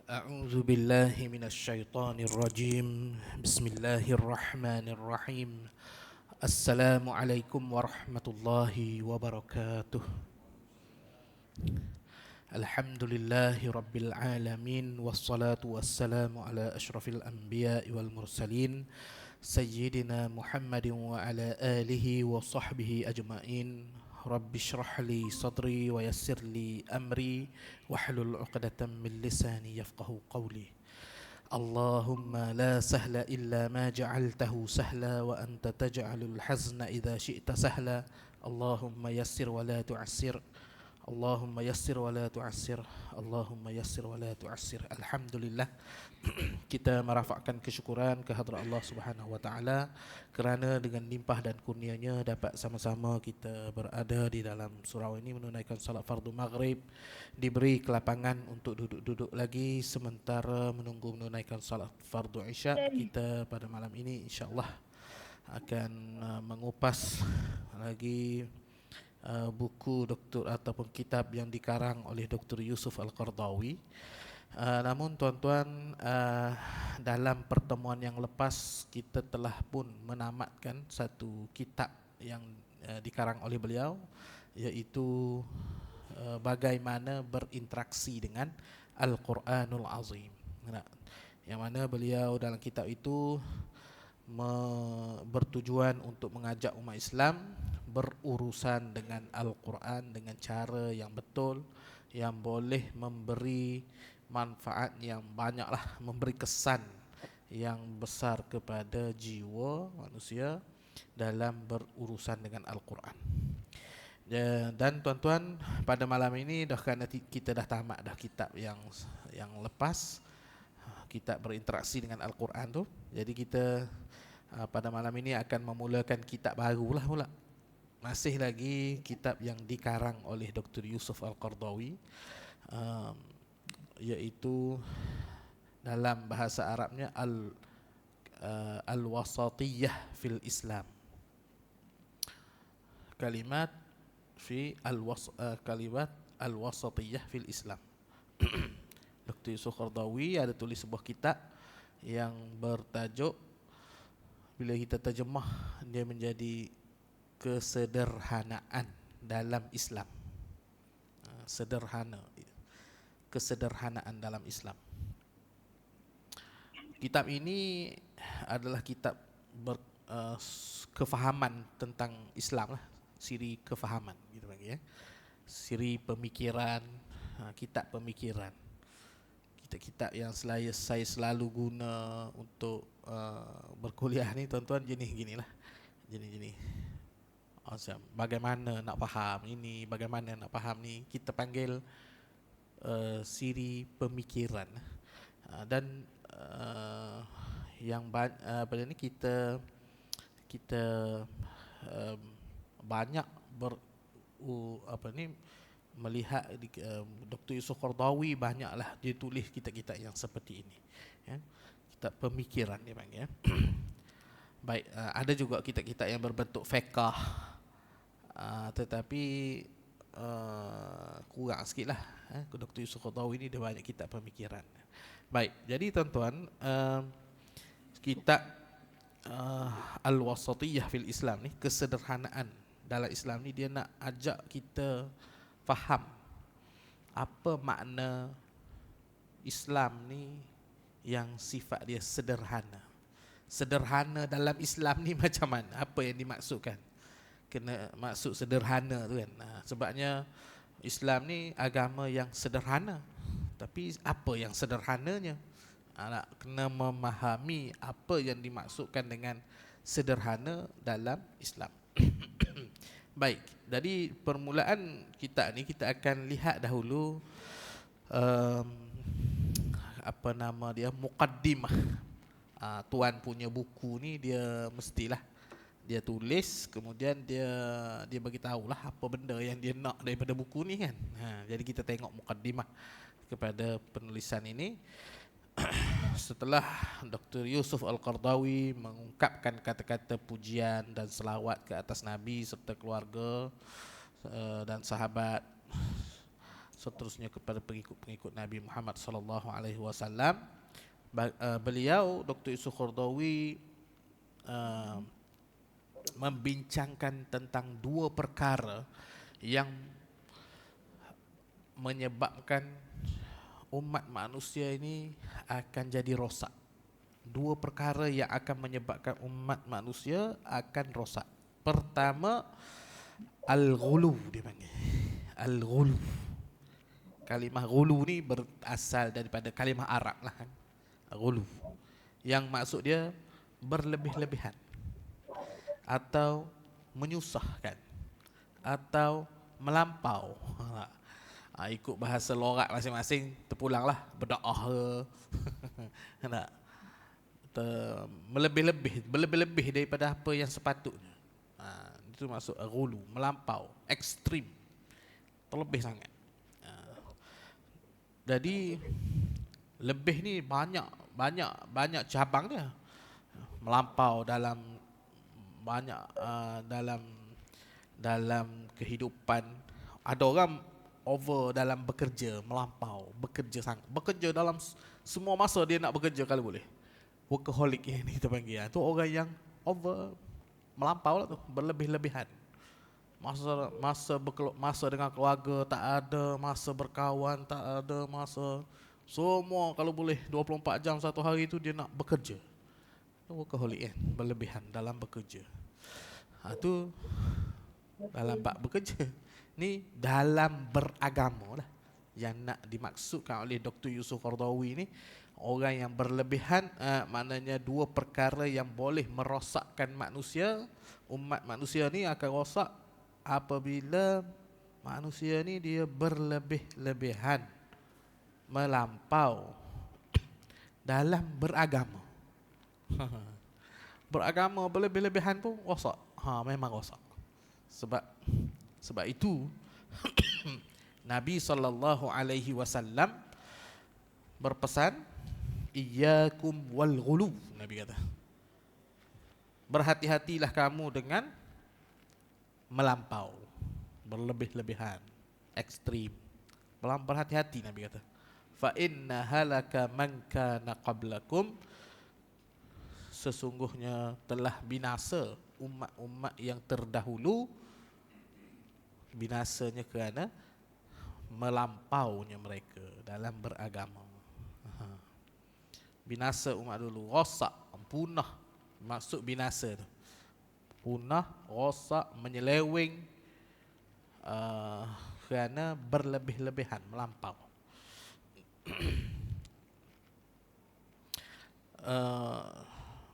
أعوذ بالله من الشيطان الرجيم. بسم الله الرحمن الرحيم. السلام عليكم ورحمة الله وبركاته. الحمد لله رب العالمين، والصلاة والسلام على أشرف الأنبياء والمرسلين سيدنا محمد وعلى آله وصحبه أجمعين. رب اشرح لي صدري ويسر لي أمري واحلل عقدة من لساني يفقه قولي. اللهم لا سهل إلا ما جعلته سهلا وأنت تجعل الحزن إذا شئت سهلا. اللهم يسر ولا تعسر. Allahumma yassir wa la tu'assir. Allahumma yassir wa la tu'assir. Alhamdulillah, kita merafakkan kesyukuran kehadrat Allah Subhanahu wa taala kerana dengan limpah dan kurnianya dapat sama-sama kita berada di dalam surau ini menunaikan salat fardu maghrib, diberi kelapangan untuk duduk-duduk lagi sementara menunggu menunaikan salat fardu isya. Kita pada malam ini insya-Allah akan mengupas lagi buku doktor ataupun kitab yang dikarang oleh Dr. Yusuf Al-Qardawi. Namun tuan-tuan, dalam pertemuan yang lepas kita telah pun menamatkan satu kitab yang dikarang oleh beliau, iaitu bagaimana berinteraksi dengan Al-Quranul Azim. Yang mana beliau dalam kitab itu bertujuan untuk mengajak umat Islam berurusan dengan Al-Quran dengan cara yang betul, yang boleh memberi manfaat yang banyaklah, memberi kesan yang besar kepada jiwa manusia dalam berurusan dengan Al-Quran. Dan tuan-tuan, pada malam ini kita dah tamat dah kitab yang lepas, kitab berinteraksi dengan Al-Quran tu. Jadi kita pada malam ini akan memulakan kitab barulah pula. Masih lagi kitab yang dikarang oleh Dr. Yusuf Al-Qardawi, iaitu dalam bahasa Arabnya Al-Wasatiyah fil Islam. Kalimat Al-Wasatiyah fil Islam. Dr. Yusuf Al-Qardawi ada tulis sebuah kitab yang bertajuk, bila kita terjemah dia menjadi kesederhanaan dalam Islam. Kesederhanaan dalam Islam. Kitab ini adalah kitab kefahaman tentang Islam lah, siri kefahaman gitu bagi ya. Siri pemikiran, kitab pemikiran. Kitab-kitab yang saya selalu guna untuk berkuliah ni tuan-tuan, ginilah. Jenis bagaimana nak faham ini, bagaimana nak faham ni, kita panggil siri pemikiran. Dan yang pada ni kita banyak melihat Dr. Yusuf Qardawi banyaklah dia tulis kitab-kitab yang seperti ini ya. Kitab pemikiran dia panggil ya. Baik, ada juga kitab-kitab yang berbentuk fiqh, tetapi kurang sikit lah. Dr. Yusuf Qardawi ini dia banyak kitab pemikiran. Baik, jadi tuan-tuan, kitab Al-Wasatiyah fil Islam ni, kesederhanaan dalam Islam ni, dia nak ajak kita faham apa makna Islam ni yang sifat dia sederhana. Sederhana dalam Islam ni macam mana? Apa yang dimaksudkan? Kena maksud sederhana tu kan. Sebabnya Islam ni agama yang sederhana. Tapi apa yang sederhananya? Nak kena memahami apa yang dimaksudkan dengan sederhana dalam Islam. Baik, jadi permulaan kita ni, kita akan lihat dahulu apa nama dia, muqaddimah. Tuan punya buku ni dia mestilah dia tulis, kemudian dia bagi tahulah apa benda yang dia nak daripada buku ni kan. Jadi kita tengok muqaddimah kepada penulisan ini. Setelah Dr. Yusuf Al-Qardawi mengungkapkan kata-kata pujian dan selawat ke atas Nabi serta keluarga dan sahabat, seterusnya kepada pengikut-pengikut Nabi Muhammad sallallahu alaihi wasallam. Beliau Dr. Yusuf Qaradawi membincangkan tentang dua perkara yang menyebabkan umat manusia ini akan jadi rosak. Dua perkara yang akan menyebabkan umat manusia akan rosak. Pertama, al-ghulu dia panggil. Al-ghulu. Kalimah ghulu ni berasal daripada kalimah Arab lah kan. Ghulu. Yang maksud dia berlebih-lebihan atau menyusahkan atau melampau. Ikut bahasa logat masing-masing terpulanglah berdakwah ke nak berlebih-lebih daripada apa yang sepatutnya. Itu maksud ghulu, melampau, ekstrim, terlebih sangat. Jadi lebih ni banyak cabang dia. Melampau dalam banyak dalam kehidupan. Ada orang over dalam bekerja, melampau, bekerja sangat. Bekerja dalam semua masa dia nak bekerja kalau boleh. Workaholic yang kita panggil. Itu orang yang over, melampau lah tu, berlebih-lebihan. Masa dengan keluarga tak ada, masa berkawan tak ada, masa semua kalau boleh 24 jam satu hari tu dia nak bekerja. Workaholic kan, berlebihan dalam bekerja. Itu dalam bab bekerja. Ni dalam beragama lah yang nak dimaksudkan oleh Dr. Yusuf Qaradawi ni. Orang yang berlebihan, maknanya dua perkara yang boleh merosakkan manusia. Umat manusia ni akan rosak apabila manusia ni dia berlebih-lebihan, melampau dalam beragama. Beragama berlebih-lebihan pun rosak. Memang rosak. Sebab itu Nabi sallallahu alaihi wasallam berpesan, iyyakum wal ghulu. Nabi kata, berhati-hatilah kamu dengan melampau, berlebih-lebihan, ekstrim. Berhati-hati, Nabi kata. Fa inna halaka man kana qablakum, sesungguhnya telah binasa umat-umat yang terdahulu. Binasanya kerana melampaunya mereka dalam beragama. Binasa umat dulu, rosak, punah. Maksud binasa tu punah, rosak, menyeleweng, kerana berlebih-lebihan, melampau.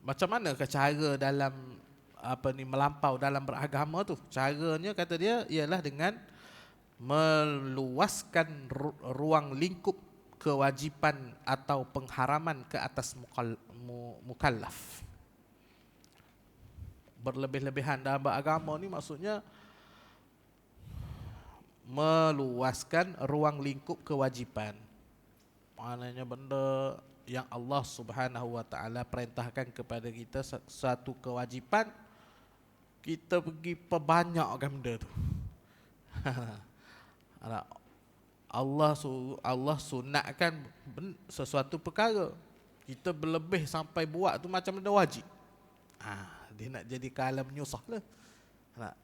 Macam mana ke cara dalam melampau dalam beragama tu? Caranya kata dia ialah dengan meluaskan ruang lingkup kewajipan atau pengharaman ke atas mukallaf. Berlebih-lebihan dalam beragama ni maksudnya meluaskan ruang lingkup kewajipan. Maknanya benda yang Allah Subhanahu wa taala perintahkan kepada kita satu kewajipan, kita pergi perbanyakkan benda tu. Allah sunatkan sesuatu perkara, kita berlebih sampai buat tu macam benda wajib. Dia nak jadi kala menyusah lah.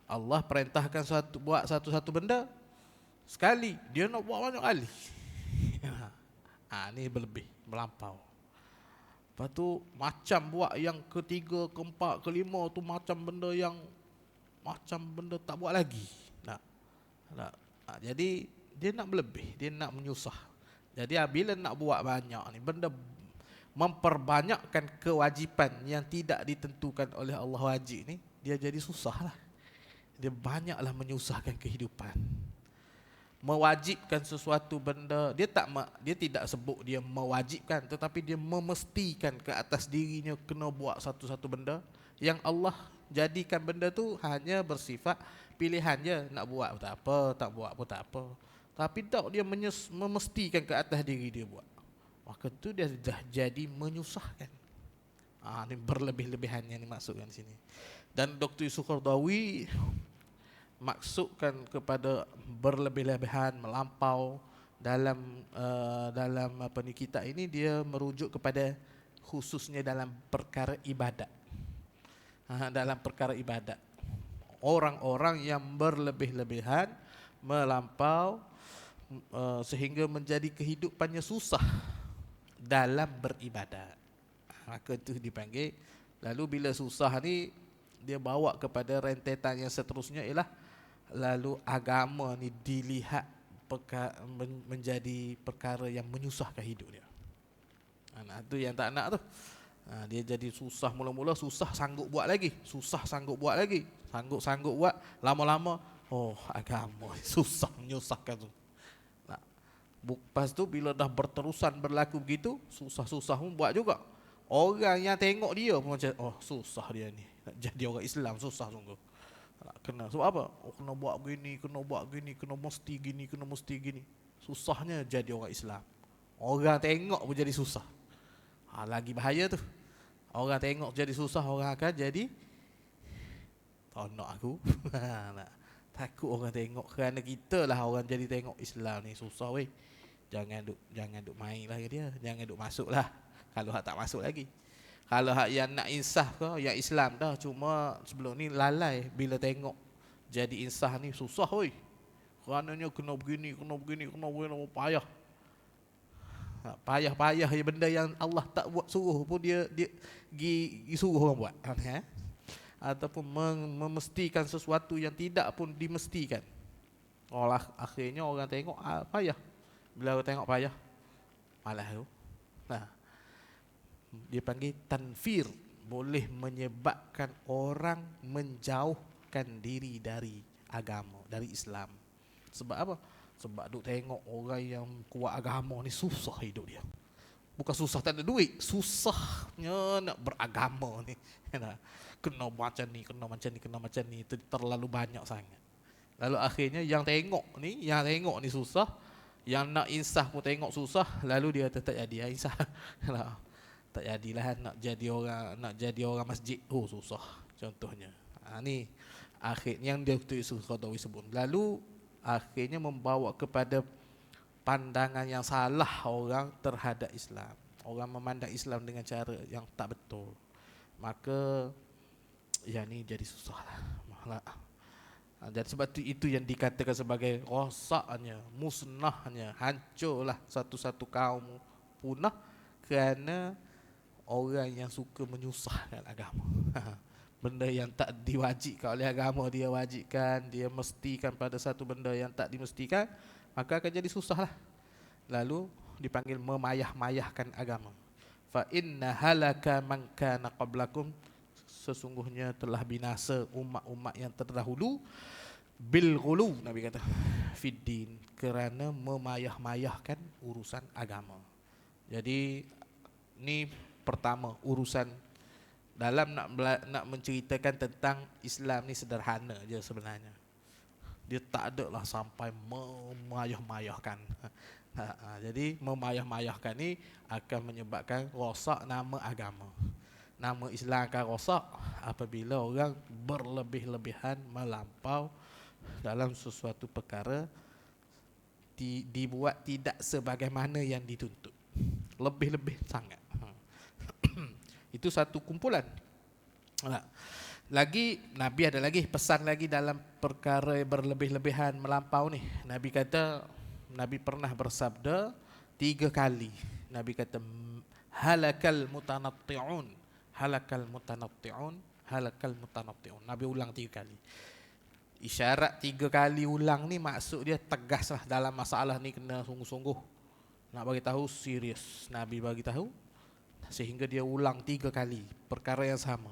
Allah perintahkan buat satu benda sekali, dia nak buat banyak kali. Ni berlebih, melampau. Lepas tu macam buat yang ketiga, keempat, kelima tu macam benda tak buat lagi. Jadi dia nak berlebih, dia nak menyusah. Jadi bila nak buat banyak ni, benda memperbanyakkan kewajipan yang tidak ditentukan oleh Allah wajib ni, dia jadi susah lah. Dia banyaklah menyusahkan kehidupan. Mewajibkan sesuatu benda, dia tidak sebut dia mewajibkan, tetapi dia memestikan ke atas dirinya kena buat satu-satu benda yang Allah jadikan benda tu hanya bersifat pilihan je. Nak buat pun tak apa, tak buat pun tak apa. Tapi tak dia memestikan ke atas diri dia buat. Maka tu dia dah jadi menyusahkan. Ini berlebih-lebihan yang dimaksudkan sini. Dan Dr. Yusuf Qaradawi maksudkan kepada berlebih-lebihan, melampau dalam apa ni kita ini, dia merujuk kepada khususnya dalam perkara ibadat. Dalam perkara ibadat, orang-orang yang berlebih-lebihan, melampau, sehingga menjadi kehidupannya susah dalam beribadat, maka itu dipanggil. Lalu bila susah ni, dia bawa kepada rentetan yang seterusnya, ialah lalu agama ni dilihat menjadi perkara yang menyusahkan hidup dia. Itu yang tak nak tu. Dia jadi susah, mula-mula susah sanggup buat lagi, susah sanggup buat lagi, sanggup buat, lama-lama agama susah menyusahkan tu. Lepas tu bila dah berterusan berlaku begitu, susah-susah pun buat juga. Orang yang tengok dia pun macam, susah dia ni, nak jadi orang Islam susah sungguh. Kena sebab apa? Kena buat begini, kena buat begini, kena mesti gini, kena mesti gini. Susahnya jadi orang Islam. Orang tengok pun jadi susah. Lagi bahaya tu. Orang tengok jadi susah, orang akan jadi nak aku. Takut orang tengok, kerana kita lah orang jadi tengok Islam ni susah weh. Jangan duk main lah dia, jangan duk masuk lah. Kalau hak tak masuk lagi. Kalau hak yang nak insaf ke, yang Islam dah, cuma sebelum ni lalai bila tengok jadi insaf ni susah weh. Kerananya kena begini, payah. Payah je, benda yang Allah tak buat suruh pun dia suruh orang buat. Ataupun memestikan sesuatu yang tidak pun dimestikan. Akhirnya orang tengok payah. Bila orang tengok payah, malas tu. Dia panggil tanfir, boleh menyebabkan orang menjauhkan diri dari agama, dari Islam. Sebab apa? Sebab duk tengok orang yang kuat agama ni susah hidup dia. Bukan susah tak ada duit, susahnya nak beragama ni. Kena macam ni, kena macam ni, itu terlalu banyak sangat. Lalu akhirnya yang tengok ni susah, yang nak insaf pun tengok susah, lalu dia tetap jadi insaf. Tak jadilah nak jadi orang masjid, susah contohnya. Ni akhirnya yang dia sebut. Lalu akhirnya membawa kepada pandangan yang salah orang terhadap Islam. Orang memandang Islam dengan cara yang tak betul. Maka yang ni jadi susah lah. Jadi sebab itu yang dikatakan sebagai rosaknya, musnahnya, hancurlah satu-satu kaum, punah kerana orang yang suka menyusahkan agama. Benda yang tak diwajibkan oleh agama dia wajibkan, dia mestikan pada satu benda yang tak dimestikan, maka akan jadi susah lah. Lalu dipanggil memayah-mayahkan agama. Fa inna halaka man kana qablakum, sesungguhnya telah binasa umat-umat yang terdahulu, bil ghulu, Nabi kata, fiddin, kerana memayah-mayahkan urusan agama. Jadi ni pertama, urusan dalam nak menceritakan tentang Islam ni sederhana je sebenarnya. Dia tak ada lah sampai memayah-mayahkan. Jadi memayah-mayahkan ni akan menyebabkan rosak nama agama. Nama Islam akan rosak apabila orang berlebih-lebihan, melampau dalam sesuatu perkara, dibuat tidak sebagaimana yang dituntut, lebih-lebih sangat. Itu satu kumpulan. Lagi Nabi ada lagi pesan lagi dalam perkara berlebih-lebihan, melampau ni. Nabi kata, Nabi pernah bersabda 3 kali. Nabi kata halakal mutanatti'un, halakal mutanatti'un, halakal mutanatti'un. Nabi ulang 3 kali. Isyarat 3 kali ulang ni maksud dia tegaslah dalam masalah ni, kena sungguh-sungguh. Nak bagi tahu serius. Nabi bagi tahu sehingga dia ulang 3 kali perkara yang sama.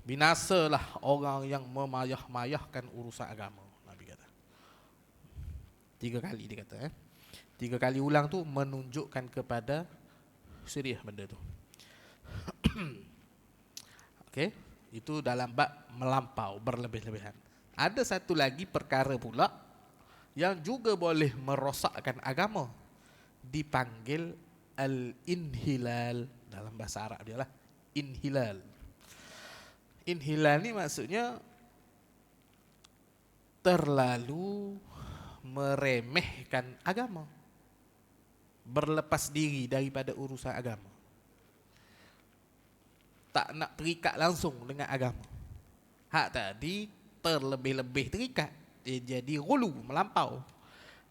Binasalah orang yang memayah-mayahkan urusan agama, Nabi kata. 3 kali dia kata. 3 kali ulang tu menunjukkan kepada serius benda tu. Okey, itu dalam bab melampau, berlebih-lebihan. Ada satu lagi perkara pula yang juga boleh merosakkan agama, dipanggil al-inhilal. Dalam bahasa Arab dia lah inhilal. Inhilal ni maksudnya terlalu meremehkan agama, berlepas diri daripada urusan agama, tak nak terikat langsung dengan agama. Hak tadi terlebih-lebih terikat, dia jadi ghulu, melampau.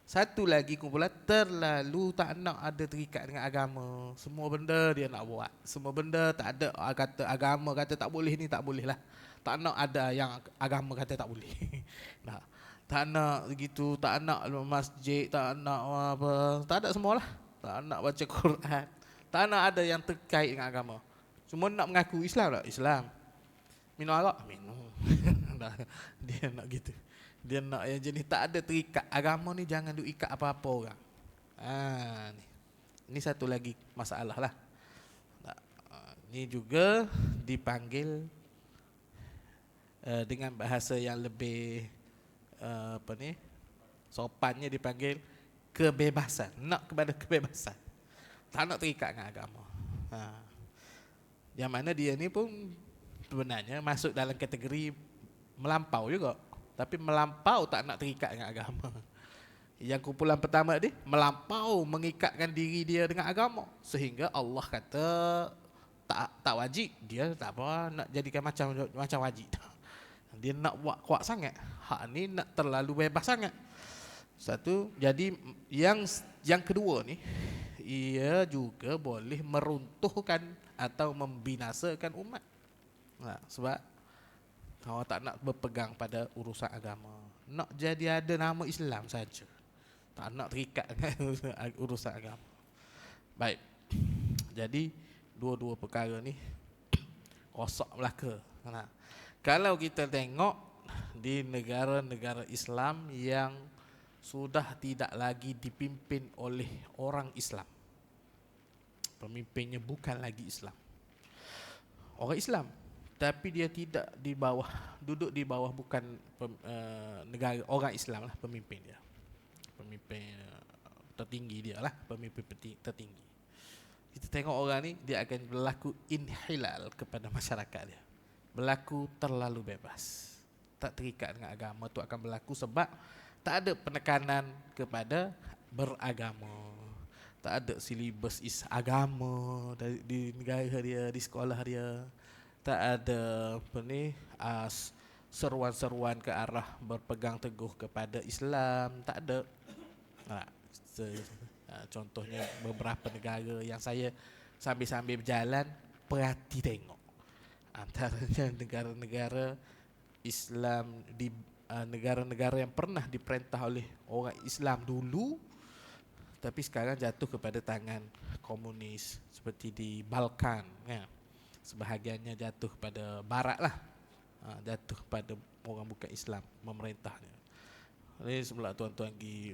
Satu lagi kumpulan terlalu tak nak ada terikat dengan agama. Semua benda dia nak buat. Semua benda tak ada kata agama kata tak boleh ni, tak boleh lah. Tak nak ada yang agama kata tak boleh. Nah, tak nak begitu, tak nak masjid, tak nak apa, tak ada semualah. Tak nak baca Quran, tak nak ada yang terkait dengan agama. Semua nak mengaku Islam tak? Islam. Minum arak? Minum. Nah, dia nak gitu. Dia nak yang jenis tak ada terikat. Agama ni jangan diikat apa-apa orang. Ni. Ini satu lagi masalah lah. Ini juga dipanggil dengan bahasa yang lebih sopannya dipanggil kebebasan. Nak kepada kebebasan. Tak nak terikat dengan agama. Yang mana dia ni pun sebenarnya masuk dalam kategori melampau juga. Tapi melampau tak nak terikat dengan agama. Yang kumpulan pertama dia melampau mengikatkan diri dia dengan agama, sehingga Allah kata tak wajib, dia tak apa nak jadikan macam wajib. Dia nak buat kuat sangat. Hak ni nak terlalu bebas sangat. Satu, jadi yang kedua ni, ia juga boleh meruntuhkan atau membinasakan umat. Sebab kalau tak nak berpegang pada urusan agama, nak jadi ada nama Islam saja, tak nak terikat dengan urusan agama. Baik, jadi dua-dua perkara ni rosak belaka. Kalau kita tengok di negara-negara Islam yang sudah tidak lagi dipimpin oleh orang Islam, pemimpinnya bukan lagi Islam, orang Islam, tapi dia tidak di bawah, duduk di bawah bukan negara orang Islam lah pemimpin dia, pemimpin tertinggi dia lah, pemimpin tertinggi. Kita tengok orang ni, dia akan berlaku inhilal kepada masyarakat dia, berlaku terlalu bebas, tak terikat dengan agama. Tu akan berlaku sebab tak ada penekanan kepada beragama, tak ada silibus agama di negara dia, di sekolah dia. Tak ada seruan-seruan ke arah berpegang teguh kepada Islam, tak ada. Contohnya beberapa negara yang saya sambil-sambil berjalan perhati tengok, antaranya negara-negara Islam di negara-negara yang pernah diperintah oleh orang Islam dulu, tapi sekarang jatuh kepada tangan komunis, seperti di Balkan ya. Sebahagiannya jatuh pada barat lah, jatuh pada orang bukan Islam memerintahnya. Ini sebelah tuan-tuan pergi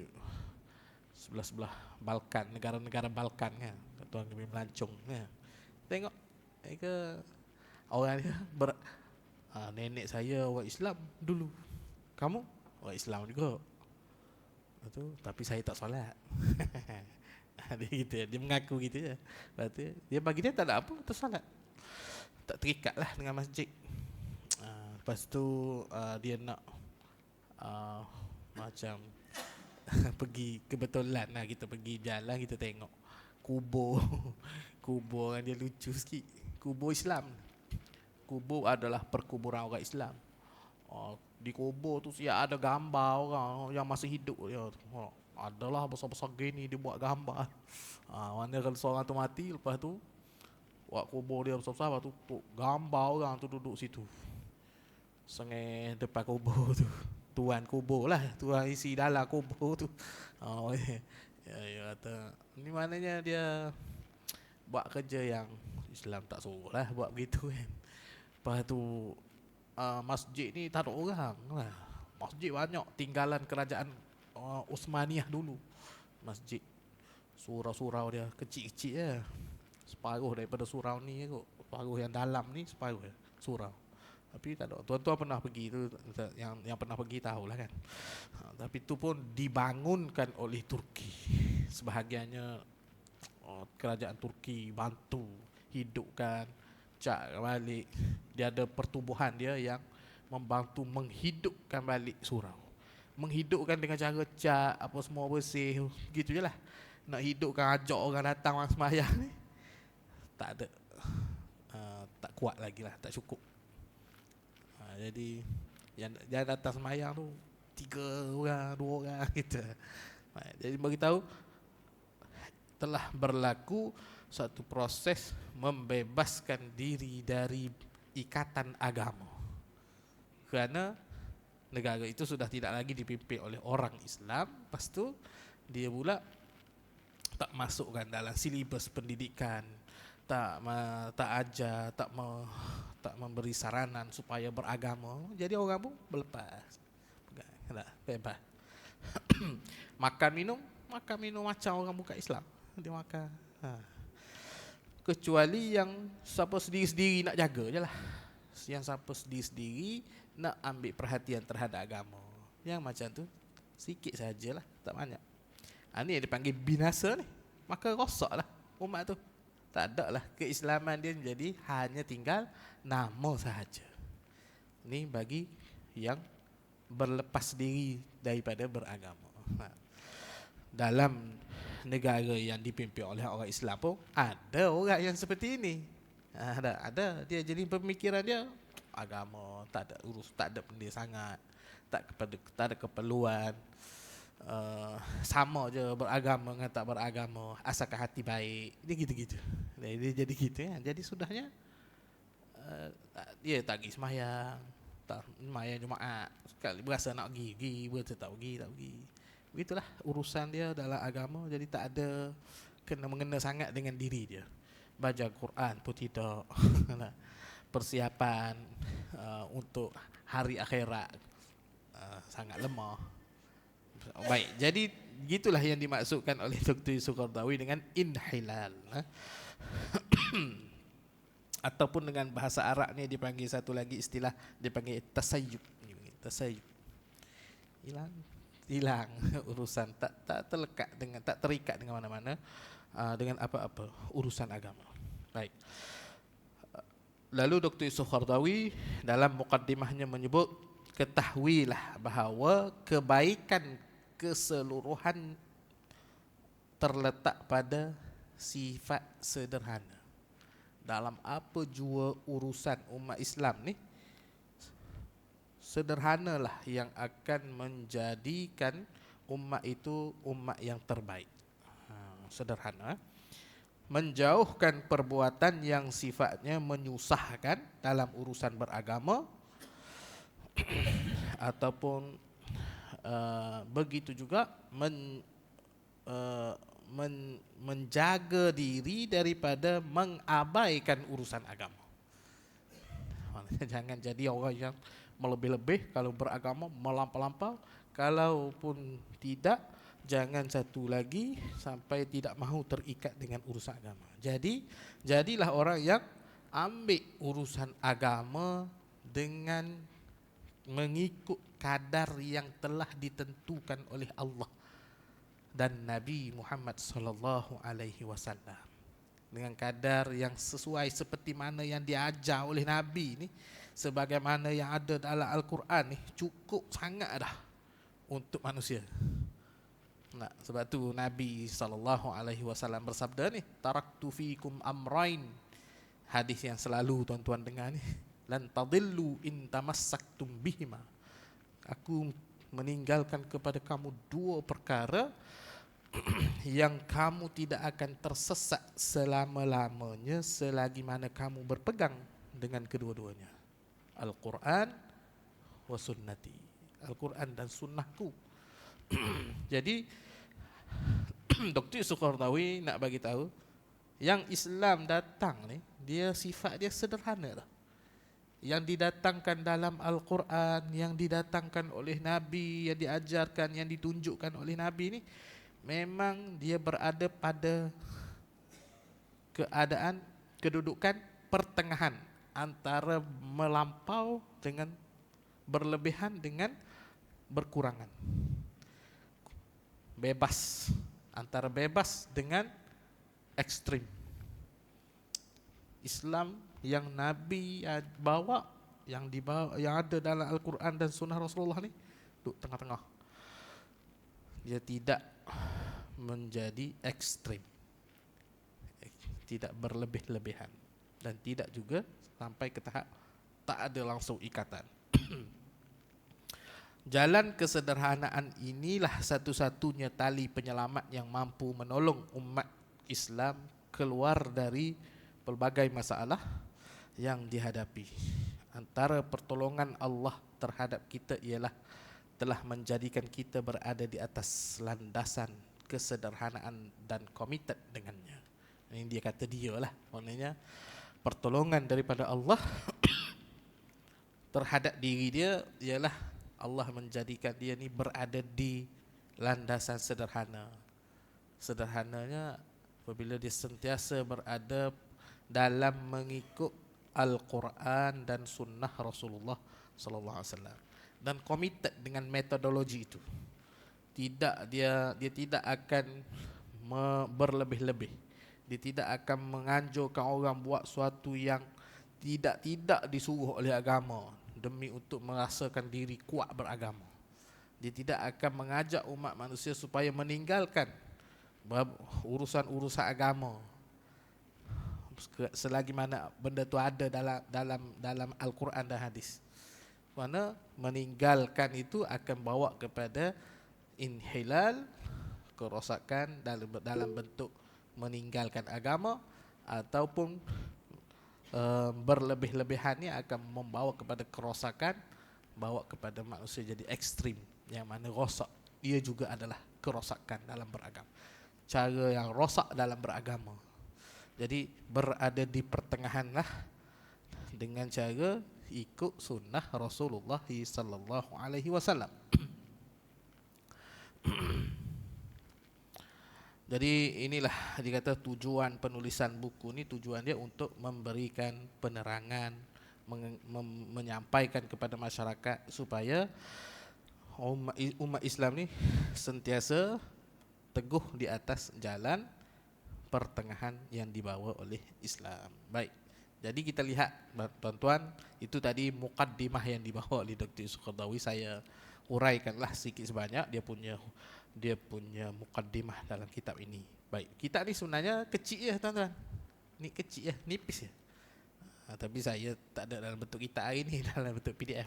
sebelah-sebelah Balkan, negara-negara Balkan ya, tuan pergi melancong ya. Tengok mereka orang dia nenek saya orang Islam dulu, kamu orang Islam juga itu, tapi saya tak solat. Dia gitu ya, dia mengaku gitu ya. Berarti dia bagi dia tak ada apa, tak solat, tak terikat lah dengan masjid. Lepas tu dia nak macam pergi kebetulan lah, kita pergi jalan, kita tengok kubur. Kubur orang dia lucu sikit, kubur Islam. Kubur adalah perkuburan orang Islam. Di kubur tu siap ada gambar orang yang masih hidup ya. Adalah besar-besar gini dia buat gambar. Mana kalau seorang tu mati, lepas tu buat kubur dia besar-besar, lepas tu gambar orang tu duduk situ, sengih depan kubur tu. Tuan kubur lah, tuan isi dalam kubur tu. Ya kata ni maknanya dia buat kerja yang Islam tak suruh lah buat begitu kan. Lepas tu masjid ni tak ada orang lah. Masjid banyak tinggalan kerajaan Uthmaniyah dulu. Masjid surau-surau dia kecil-kecil je, separuh daripada surau ni kot. Separuh yang dalam ni separuh je surau. Tapi tak ada. Tuan-tuan pernah pergi tu, yang pernah pergi tahulah kan. Tapi tu pun dibangunkan oleh Turki. Sebahagiannya kerajaan Turki bantu hidupkan, cak balik. Dia ada pertubuhan dia yang membantu menghidupkan balik surau. menghidupkan dengan cara cat apa semua bersih gitu je lah. Nak hidupkan ajak orang datang orang sembahyang ni tak ada, tak kuat lagi lah, tak cukup. Jadi yang datang sembahyang tu 3 orang 2 orang gitu. Jadi bagi tahu telah berlaku satu proses membebaskan diri dari ikatan agama, kerana negara itu sudah tidak lagi dipimpin oleh orang Islam. Lepas tu dia pula tak masukkan dalam silibus pendidikan, tak ajar, tak memberi saranan supaya beragama. Jadi orang pun berlepas, bebas. makan minum macam orang bukan Islam, dia makan. Kecuali yang siapa sendiri-sendiri nak jaga je lah. Yang siapa sendiri-sendiri nak ambil perhatian terhadap agama, yang macam tu sikit sajalah, tak banyak. Ini yang dipanggil binasa ni. Maka rosak lah umat tu. Tak ada lah keislaman dia, jadi hanya tinggal nama sahaja. Ini bagi yang berlepas diri daripada beragama. Dalam negara yang dipimpin oleh orang Islam pun ada orang yang seperti ini. Ada dia, jadi pemikiran dia agama tak ada urus, tak ada benda sangat, tak ada keperluan. Sama je beragama dengan tak beragama, asalkan hati baik. Dia gitu-gitu. Dia jadi gitu kan. Jadi sudahnya dia tak pergi sembahyang, tak sembahyang Jumaat, sekali berasa nak pergi, berasa tak pergi. Begitulah urusan dia dalam agama. Jadi tak ada mengena sangat dengan diri dia. Baca Quran pun tidak. Persiapan untuk hari akhirat sangat lemah. Baik, jadi gitulah yang dimaksudkan oleh Dr. Yusuf Qaradawi dengan inhilal. Ataupun dengan bahasa Arab ni dipanggil satu lagi istilah, dipanggil tasayyub. Tasayyub. Hilang urusan, tak terlekat dengan, tak terikat dengan mana-mana, dengan apa-apa urusan agama. Baik. Lalu Dr. Yusuf Qaradawi dalam mukaddimahnya menyebut, ketahuilah bahawa kebaikan keseluruhan terletak pada sifat sederhana. Dalam apa jua urusan umat Islam ni, sederhanalah yang akan menjadikan umat itu umat yang terbaik. Sederhana. Menjauhkan perbuatan yang sifatnya menyusahkan dalam urusan beragama, ataupun begitu juga menjaga diri daripada mengabaikan urusan agama. Jangan jadi orang yang melebih-lebih kalau beragama, melampau-lampau. Kalaupun tidak, jangan satu lagi sampai tidak mahu terikat dengan urusan agama. Jadilah orang yang ambil urusan agama dengan mengikut kadar yang telah ditentukan oleh Allah dan Nabi Muhammad sallallahu alaihi wasallam, dengan kadar yang sesuai seperti mana yang diajar oleh Nabi ni, sebagaimana yang ada dalam Al-Quran ni, cukup sangat dah untuk manusia. Sebab tu Nabi sallallahu alaihi wasallam bersabda ni, taraktu fikum amrain, hadis yang selalu tuan-tuan dengar ni, lan tadillu in tamassaktum bihima. Aku meninggalkan kepada kamu 2 perkara yang kamu tidak akan tersesat selama-lamanya selagi mana kamu berpegang dengan kedua-duanya. Al-Quran wa sunnati. Al-Quran dan sunnahku. Jadi Dr. Yusuf Qaradawi nak bagi tahu, yang Islam datang ni, dia sifat dia sederhana lah. Yang didatangkan dalam Al-Quran, yang didatangkan oleh Nabi, yang diajarkan, yang ditunjukkan oleh Nabi ni, memang dia berada pada kedudukan pertengahan antara melampau dengan berlebihan dengan berkurangan. Bebas, antara bebas dengan ekstrim. Islam yang Nabi bawa, yang ada dalam Al-Quran dan Sunnah Rasulullah ni, duduk tengah-tengah. dia tidak menjadi ekstrim, tidak berlebih-lebihan, dan tidak juga sampai ke tahap tak ada langsung ikatan. Jalan kesederhanaan inilah satu-satunya tali penyelamat yang mampu menolong umat Islam keluar dari pelbagai masalah yang dihadapi. Antara pertolongan Allah terhadap kita ialah telah menjadikan kita berada di atas landasan kesederhanaan dan komited dengannya. Ini dia kata dia lah, maknanya pertolongan daripada Allah terhadap diri dia ialah Allah menjadikan dia ni berada di landasan sederhana. Sederhananya apabila dia sentiasa berada dalam mengikut Al-Quran dan sunnah Rasulullah sallallahu alaihi wasallam dan komited dengan metodologi itu. Dia tidak akan berlebih-lebih. Dia tidak akan menganjurkan orang buat sesuatu yang tidak disuruh oleh agama demi untuk merasakan diri kuat beragama. Dia tidak akan mengajak umat manusia supaya meninggalkan urusan-urusan agama selagi mana benda tu ada dalam Al-Quran dan hadis. Kerana meninggalkan itu akan bawa kepada inhilal, kerosakan dalam bentuk meninggalkan agama, ataupun berlebih-lebihannya akan membawa kepada kerosakan, bawa kepada manusia jadi ekstrim, yang mana rosak ia juga adalah kerosakan dalam beragama, cara yang rosak dalam beragama. Jadi berada di pertengahan lah, dengan cara ikut sunnah Rasulullah sallallahu alaihi wasallam. Jadi inilah dikata tujuan penulisan buku ni, tujuan dia untuk memberikan penerangan, menyampaikan kepada masyarakat supaya umat Islam ni sentiasa teguh di atas jalan pertengahan yang dibawa oleh Islam. Baik. Jadi kita lihat tuan-tuan, itu tadi mukaddimah yang dibawa oleh Dr. Yusuf Qaradawi. Saya uraikanlah sedikit sebanyak dia punya mukaddimah dalam kitab ini. Baik, kitab ni sebenarnya kecil ya tuan-tuan. Ni kecil ya, nipis ya. Tapi saya tak ada dalam bentuk kitab hari ni, dalam bentuk PDF.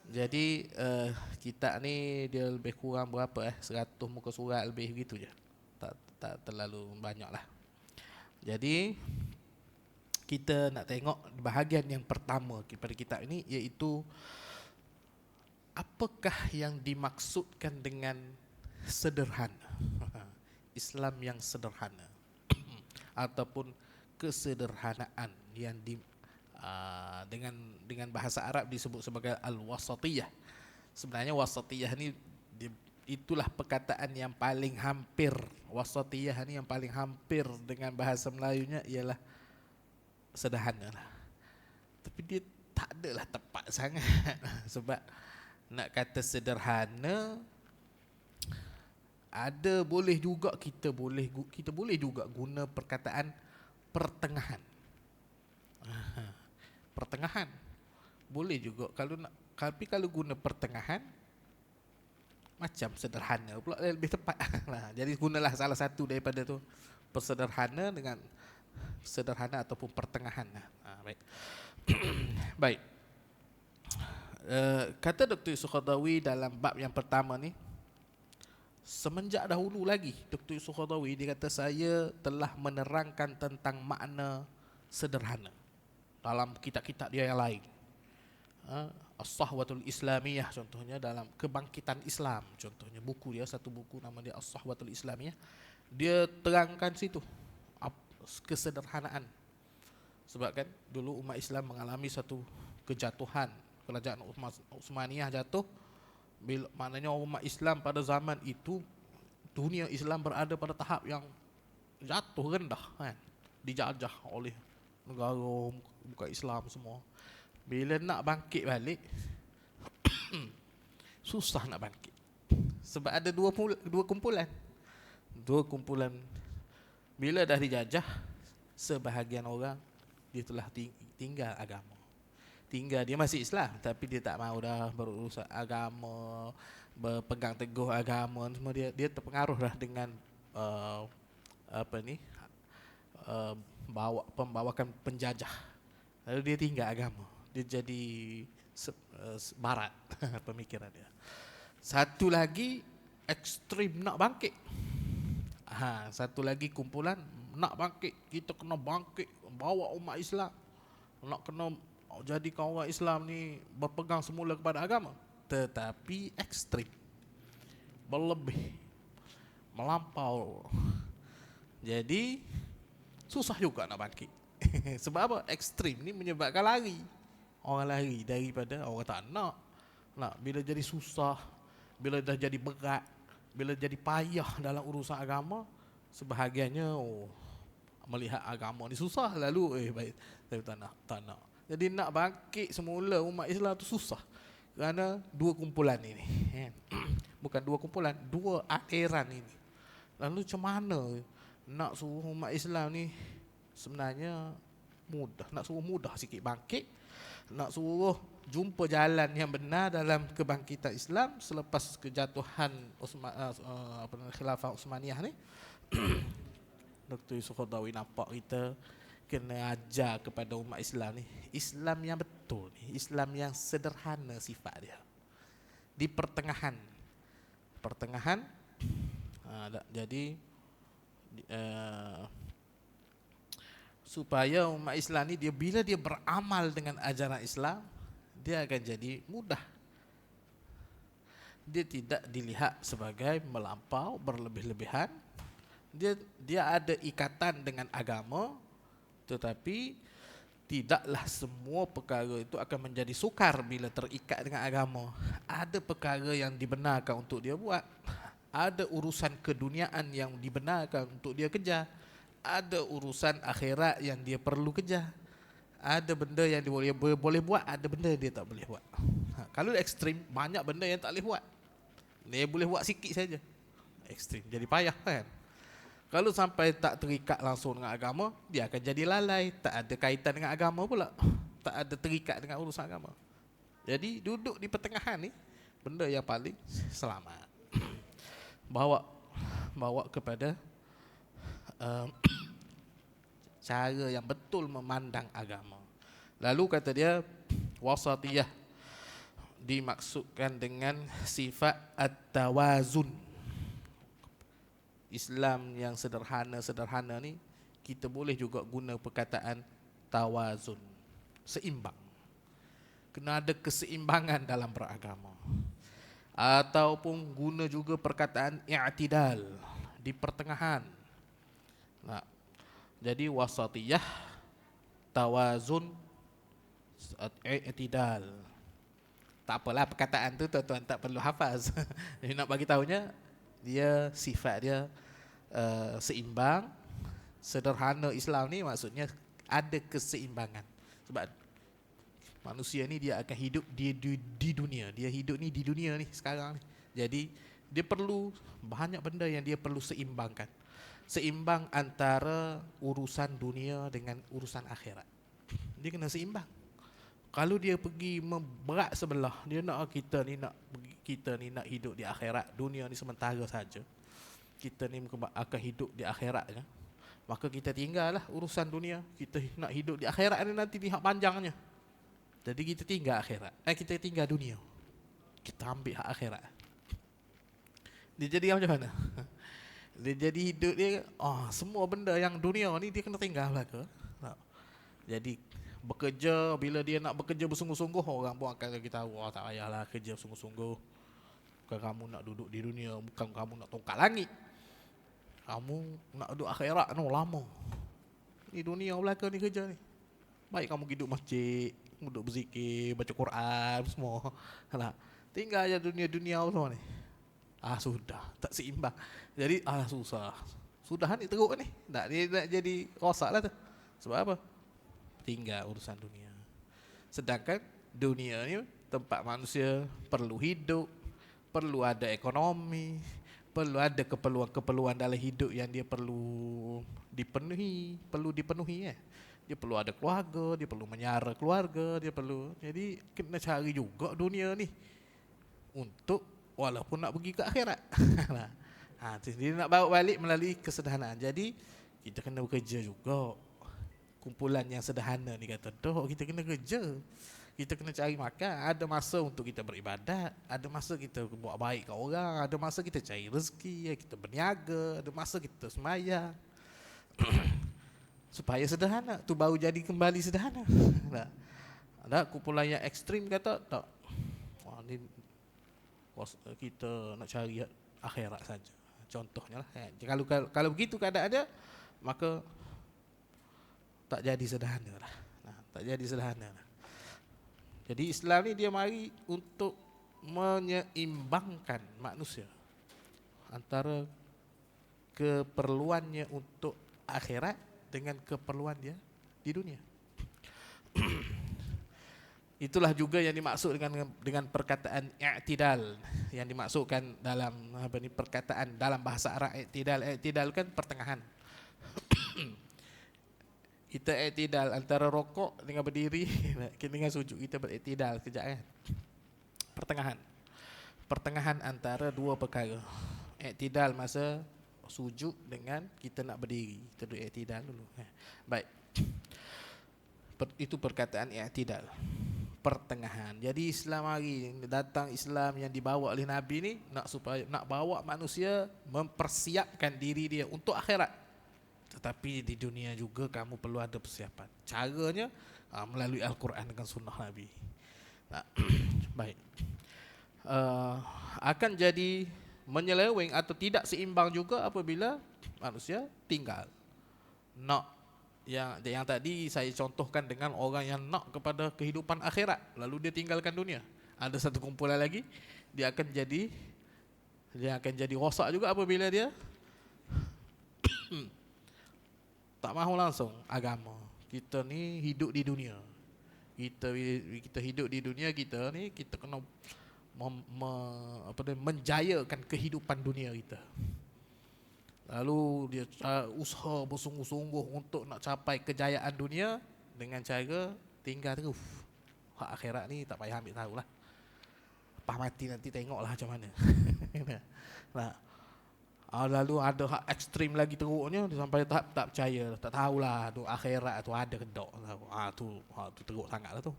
Jadi kitab ni dia lebih kurang berapa 100 muka surat lebih begitu je. Tak terlalu banyak lah. Jadi kita nak tengok bahagian yang pertama pada kitab ini, iaitu apakah yang dimaksudkan dengan sederhana. Islam yang sederhana ataupun kesederhanaan yang dengan bahasa Arab disebut sebagai al-wasatiyah. Sebenarnya wasatiyah ni itulah perkataan yang paling hampir, wasatiyah ni yang paling hampir dengan bahasa Melayunya ialah sederhana lah. Tapi dia tak adalah tepat sangat sebab nak kata sederhana, ada boleh juga kita boleh juga guna perkataan pertengahan. Pertengahan boleh juga kalau nak, tapi kalau guna pertengahan macam sederhana pula lebih tepat lah. Jadi gunalah salah satu daripada tu, persederhana dengan sederhana ataupun pertengahan lah. Baik. Baik. Kata Dr. Yusuf Qaradawi dalam bab yang pertama ni, semenjak dahulu lagi Dr. Yusuf Qaradawi dia kata saya telah menerangkan tentang makna sederhana dalam kitab-kitab dia yang lain. As-Sahwatul Islamiyah contohnya, dalam Kebangkitan Islam contohnya, buku dia, satu buku nama dia As-Sahwatul Islamiyah. Dia terangkan situ kesederhanaan. Sebab kan dulu umat Islam mengalami satu kejatuhan, kerajaan Utsmaniyah jatuh. Bila maknanya umat Islam pada zaman itu, dunia Islam berada pada tahap yang jatuh rendah kan, dijajah oleh negara bukan Islam semua. Bila nak bangkit balik susah nak bangkit. Sebab ada dua kumpulan. Bila dah dijajah, sebahagian orang dia telah tinggal agama. Dia masih Islam tapi dia tak mahu dah berurusan agama, berpegang teguh agama semua, dia terpengaruh lah dengan uh, apa ni pembawakan penjajah. Lalu dia tinggal agama. Dia jadi barat pemikiran dia. Satu lagi ekstrim nak bangkit. Satu lagi kumpulan nak bangkit. Kita kena bangkit bawa umat Islam. Nak kena jadi kawan Islam ni berpegang semula kepada agama. Tetapi ekstrim, berlebih, melampau. Jadi susah juga nak bangkit. Sebab apa? Ekstrim ni menyebabkan lari. Orang lari daripada orang tak nak. Bila jadi susah, bila dah jadi berat, bila jadi payah dalam urusan agama, sebahagiannya melihat agama ni susah, lalu baik, saya tak nak. Jadi nak bangkit semula umat Islam tu susah. Kerana dua kumpulan ini. Bukan dua kumpulan, dua aliran ini. Lalu macam mana nak suruh umat Islam ni? Sebenarnya mudah. Nak suruh mudah sikit bangkit. Nak suruh jumpa jalan yang benar dalam kebangkitan Islam selepas kejatuhan Khilafah Uthmaniyah ni. Dr. Yusuf Qaradawi nampak kita kena ajar kepada umat Islam ni Islam yang betul ni, Islam yang sederhana sifat dia. Di pertengahan. Jadi supaya umat Islam ni bila dia beramal dengan ajaran Islam, dia akan jadi mudah. Dia tidak dilihat sebagai melampau, berlebih-lebihan. Dia ada ikatan dengan agama, tetapi tidaklah semua perkara itu akan menjadi sukar bila terikat dengan agama. Ada perkara yang dibenarkan untuk dia buat. Ada urusan keduniaan yang dibenarkan untuk dia kejar. Ada urusan akhirat yang dia perlu kejar. Ada benda yang dia boleh buat, ada benda dia tak boleh buat. Kalau ekstrim, banyak benda yang tak boleh buat. Dia boleh buat sikit saja. Ekstrim, jadi payah kan. Kalau sampai tak terikat langsung dengan agama, dia akan jadi lalai. Tak ada kaitan dengan agama pula. Tak ada terikat dengan urusan agama. Jadi duduk di pertengahan ni, benda yang paling selamat. Bawa kepada cara yang betul memandang agama. Lalu kata dia, wasatiyah dimaksudkan dengan sifat at-tawazun. Islam yang sederhana ni, kita boleh juga guna perkataan tawazun, seimbang. Kena ada keseimbangan dalam beragama. Ataupun guna juga perkataan i'tidal, di pertengahan. Jadi wasatiyah, tawazun, i'tidal. Tak apalah perkataan tu tuan-tuan tak perlu hafaz. Jadi nak bagi tahunya, dia sifat dia seimbang. Sederhana Islam ni maksudnya ada keseimbangan. Sebab manusia ni dia akan hidup di dunia. Dia hidup ni di dunia ni sekarang ni. Jadi dia perlu banyak benda yang dia perlu seimbangkan. Seimbang antara urusan dunia dengan urusan akhirat. Dia kena seimbang. Kalau dia pergi berat sebelah, dia nak kita ni nak hidup di akhirat, dunia ni sementara saja. Kita ni akan hidup di akhirat ya. Maka kita tinggallah urusan dunia. Kita nak hidup di akhirat ni nanti hak panjangnya. Jadi kita tinggal akhirat. Kita tinggal dunia. Kita ambil hak akhirat. Dia jadi macam mana? Dia jadi hidup dia semua benda yang dunia ni dia kena tinggal belaka. Jadi bekerja, bila dia nak bekerja bersungguh-sungguh, orang pun akan bagi tahu, tak payahlah kerja bersungguh-sungguh. Bukan kamu nak duduk di dunia, bukan kamu nak tongkat langit. Kamu nak duduk akhirat lama. Ni dunia belaka ni kerja ni. Baik kamu hidup masjid, duduk berzikir, baca Quran semua. Tinggal aja dunia-dunia semua ni. Sudah, tak seimbang. Jadi susah. Sudah ni teruk ni. Dia nak jadi rosak lah tu. Sebab apa? Tinggal urusan dunia. Sedangkan dunia ni tempat manusia perlu hidup, perlu ada ekonomi, perlu ada keperluan-keperluan dalam hidup yang dia perlu dipenuhi. Dia perlu ada keluarga, dia perlu menyara keluarga, dia perlu. Jadi kena cari juga dunia ni untuk walaupun nak pergi ke akhirat. Dia nak bawa balik melalui kesederhanaan. Jadi kita kena bekerja juga. Kumpulan yang sederhana ni kata, "Dok, kita kena kerja. Kita kena cari makan. Ada masa untuk kita beribadat, ada masa kita buat baik kat orang, ada masa kita cari rezeki, kita berniaga, ada masa kita sembahyang." Supaya sederhana, tu baru jadi kembali sederhana. Ada kumpulan yang ekstrim kata, "Tak. Ni kita nak cari akhirat saja." Contohnya lah. Kalau begitu keadaannya, maka tak jadi sederhana lah. Tak jadi sederhana lah. Jadi Islam ni dia mari untuk menyeimbangkan manusia antara keperluannya untuk akhirat dengan keperluan dia di dunia. Itulah juga yang dimaksud dengan perkataan i'tidal, yang dimaksudkan dalam perkataan dalam bahasa Arab i'tidal. I'tidal kan pertengahan. Kita i'tidal antara rokok dengan berdiri dengan sujud, kita beri'tidal kejap kan. Pertengahan antara dua perkara. I'tidal masa sujud dengan kita nak berdiri, kita duduk i'tidal dulu. Baik. Itu perkataan i'tidal, pertengahan. Jadi Islam hari datang, Islam yang dibawa oleh Nabi ni nak bawa manusia mempersiapkan diri dia untuk akhirat. Tetapi di dunia juga kamu perlu ada persiapan. Caranya melalui Al-Quran dengan sunnah Nabi. Baik. Akan jadi menyeleweng atau tidak seimbang juga apabila manusia tinggal nak yang tadi saya contohkan dengan orang yang nak kepada kehidupan akhirat, lalu dia tinggalkan dunia. Ada satu kumpulan lagi, dia akan jadi rosak juga apabila dia tak mahu langsung agama. Kita ni hidup di dunia. Kita hidup di dunia kita ni, kita kena menjayakan kehidupan dunia kita. Lalu dia usaha bersungguh-sungguh untuk nak capai kejayaan dunia dengan cara tinggal terus. Hak akhirat ni tak payah ambil tahulah. Lepas mati nanti tengoklah macam mana. Lalu ada hak ekstrim lagi teruknya, sampai tahap tak percaya, tak tahulah tu akhirat tu ada ke tak. Tu teruk sangatlah tu.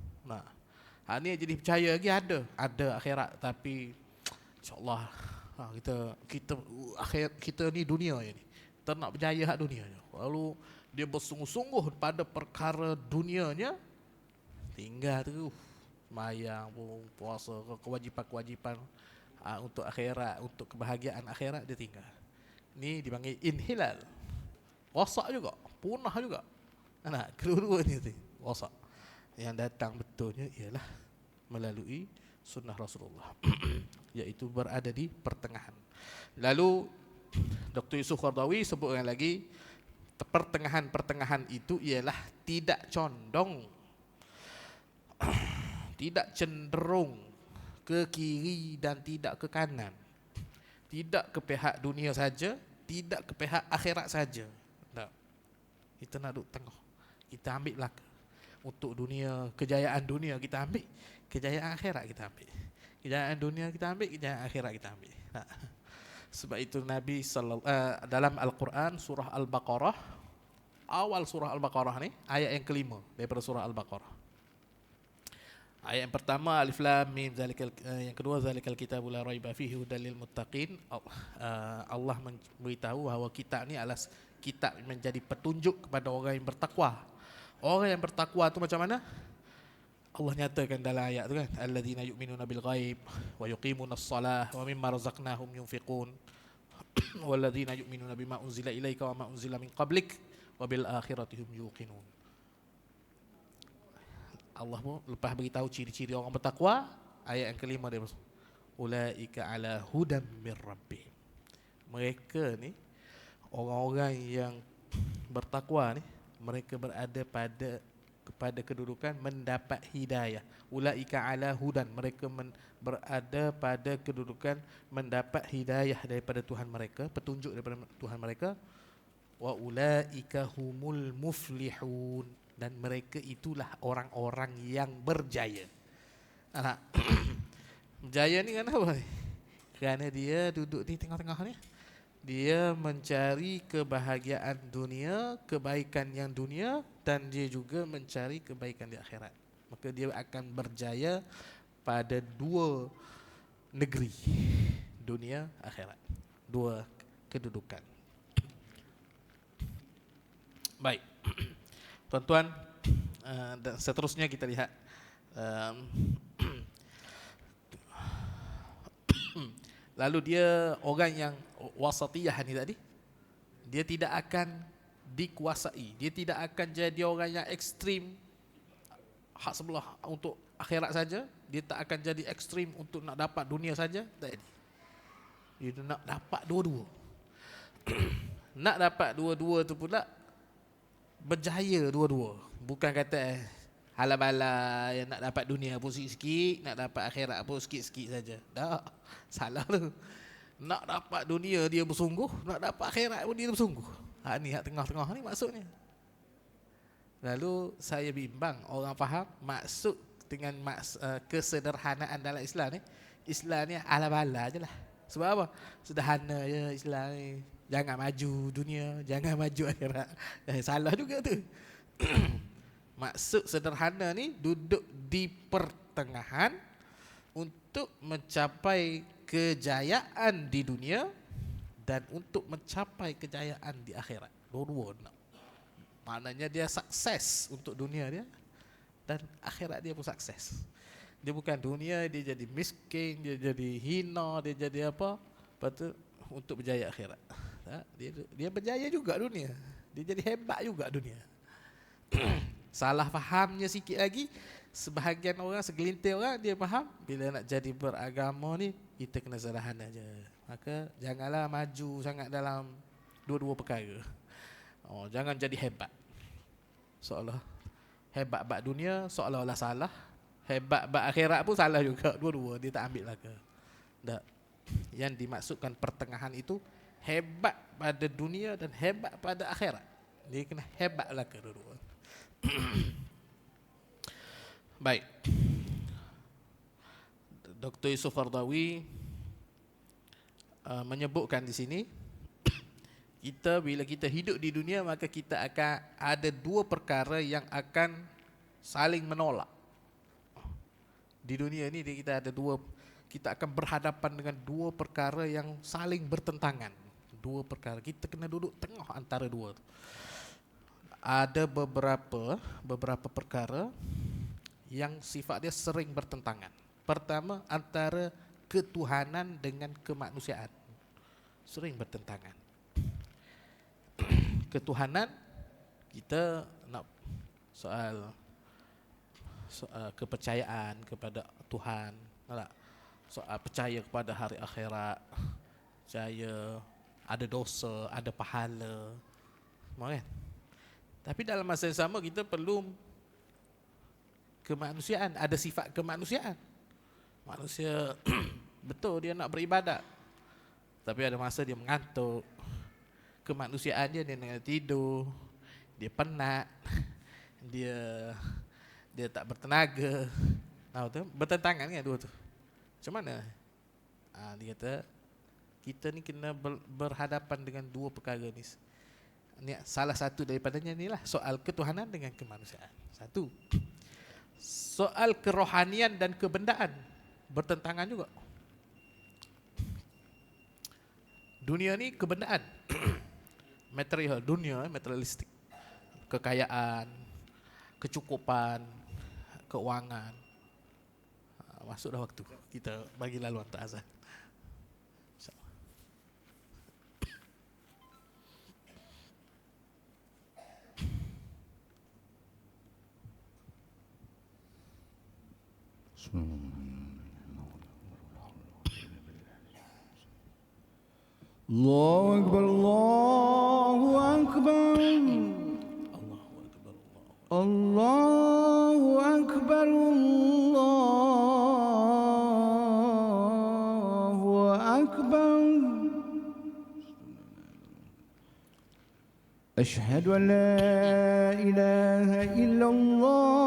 Ni jadi percaya lagi ada akhirat, tapi insya-Allah kita ni dunia ni. Kita nak berjaya hak dunia ni. Lalu dia bersungguh-sungguh pada perkara dunianya, tinggal terus sembahyang pun, puasa, kewajipan-kewajipan untuk akhirat, untuk kebahagiaan akhirat dia tinggal. Ni dipanggil inhilal. Rosak juga, punah juga. Kedua-dua ni rosak. Yang datang betulnya ialah melalui sunnah Rasulullah, iaitu berada di pertengahan. Lalu Dr. Yusuf Qaradawi sebutkan lagi, pertengahan itu ialah tidak condong, tidak cenderung ke kiri dan tidak ke kanan, tidak ke pihak dunia saja, tidak ke pihak akhirat saja. Tak. Kita nak duduk tengah. Kita ambil belakang. Untuk dunia, kejayaan dunia kita ambil, kejayaan akhirat kita ambil. Kejayaan dunia kita ambil, kejayaan akhirat kita ambil. Sebab itu Nabi dalam Al-Quran surah Al-Baqarah, awal surah Al-Baqarah ni ayat yang kelima daripada surah Al-Baqarah. Ayat yang pertama alif lam mim zalikal, yang kedua zalikal kitabul la raiba fihi hudal lil muttaqin. Allah memberitahu bahawa kitab ni adalah kitab menjadi petunjuk kepada orang yang bertakwa. Orang yang bertakwa tu macam mana? Allah nyatakan dalam ayat tu kan, alladzina yu'minuna bil ghaib wa yuqimunas shalah wa mimma razaqnahum yunfiqun walladzina yu'minuna bima unzila ilaika wa ma unzila min qablik wa bil akhirati hum yuqinun. Allah pun lepas beritahu ciri-ciri orang bertakwa, ayat yang kelima dia ulaika ala hudam mir rabbihim. Mereka ni, orang-orang yang bertakwa ni, mereka berada pada kedudukan mendapat hidayah. Ulaika ala hudan, mereka berada pada kedudukan mendapat hidayah daripada Tuhan mereka, petunjuk daripada Tuhan mereka. Wa ulaika humul muflihun, dan mereka itulah orang-orang yang berjaya. Berjaya ni kan apa? Kerana dia duduk di tengah-tengah ni. Dia mencari kebahagiaan dunia, kebaikan yang dunia, dan dia juga mencari kebaikan di akhirat. Maka dia akan berjaya pada dua negeri, dunia, akhirat. Dua kedudukan. Baik. Tuan-tuan, dan seterusnya kita lihat lalu dia orang yang wasatiyah ni tadi, dia tidak akan dikuasai, dia tidak akan jadi orang yang ekstrim hak sebelah untuk akhirat saja, dia tak akan jadi ekstrim untuk nak dapat dunia saja, tak jadi. Dia nak dapat dua-dua. Nak dapat dua-dua tu pula berjaya dua-dua. Bukan kata hala-bala yang nak dapat dunia pun sikit-sikit, nak dapat akhirat pun sikit-sikit saja. Tak, salah tu. Nak dapat dunia dia bersungguh, nak dapat akhirat pun dia bersungguh. Hak ni, hak tengah-tengah ni maksudnya. Lalu saya bimbang orang faham maksud dengan kesederhanaan dalam Islam ni. Islam ni ala-bala je lah. Sebab apa? Sederhana je Islam ni. Jangan maju dunia, jangan maju akhirat. Salah juga tu. Maksud sederhana ni duduk di pertengahan untuk mencapai kejayaan di dunia dan untuk mencapai kejayaan di akhirat. Dua-dua nak. Maknanya dia sukses untuk dunia dia dan akhirat dia pun sukses. Dia bukan dunia dia jadi miskin, dia jadi hina, dia jadi apa? Lepas tu untuk berjaya akhirat. Dia berjaya juga dunia. Dia jadi hebat juga dunia. Salah fahamnya sikit lagi, sebahagian orang, segelintir orang dia faham bila nak jadi beragama ni kita kena sederhana je. Maka janganlah maju sangat dalam dua-dua perkara. Jangan jadi hebat. Seolah hebat bab dunia seolah-olah salah. Hebat bab akhirat pun salah juga. Dua-dua dia tak ambil laka. Tak. Yang dimaksudkan pertengahan itu hebat pada dunia dan hebat pada akhirat. Dia kena hebat laka dua-dua. Baik. Dr. Yusuf Qaradawi menyebutkan di sini, kita bila kita hidup di dunia maka kita akan ada dua perkara yang akan saling menolak. Di dunia ni kita ada dua, kita akan berhadapan dengan dua perkara yang saling bertentangan. Dua perkara, kita kena duduk tengah antara dua tu. Ada beberapa perkara yang sifat dia sering bertentangan. Pertama, antara ketuhanan dengan kemanusiaan. Sering bertentangan. Ketuhanan, kita nak soal kepercayaan kepada Tuhan, soal percaya kepada hari akhirat, percaya ada dosa, ada pahala, semua kan? Tapi dalam masa yang sama kita perlu kemanusiaan, ada sifat kemanusiaan. Manusia betul dia nak beribadat, tapi ada masa dia mengantuk. Kemanusiaan dia nak tidur, dia penat, dia tak bertenaga. Tahu tu bertentangan kan dua tu. Macam mana? Dia kata kita ni kena berhadapan dengan dua perkara ni. Ini salah satu daripadanya inilah soal ketuhanan dengan kemanusiaan. Satu. Soal kerohanian dan kebendaan bertentangan juga. Dunia ni kebendaan. Material, dunia materialistik. Kekayaan, kecukupan, keuangan. Masuk dah waktu. Kita bagi laluan tak azan. Allahu Akbar, Allahu Akbar, Allahu Akbar, Allahu Akbar. Ashhadu an la ilaha illallah.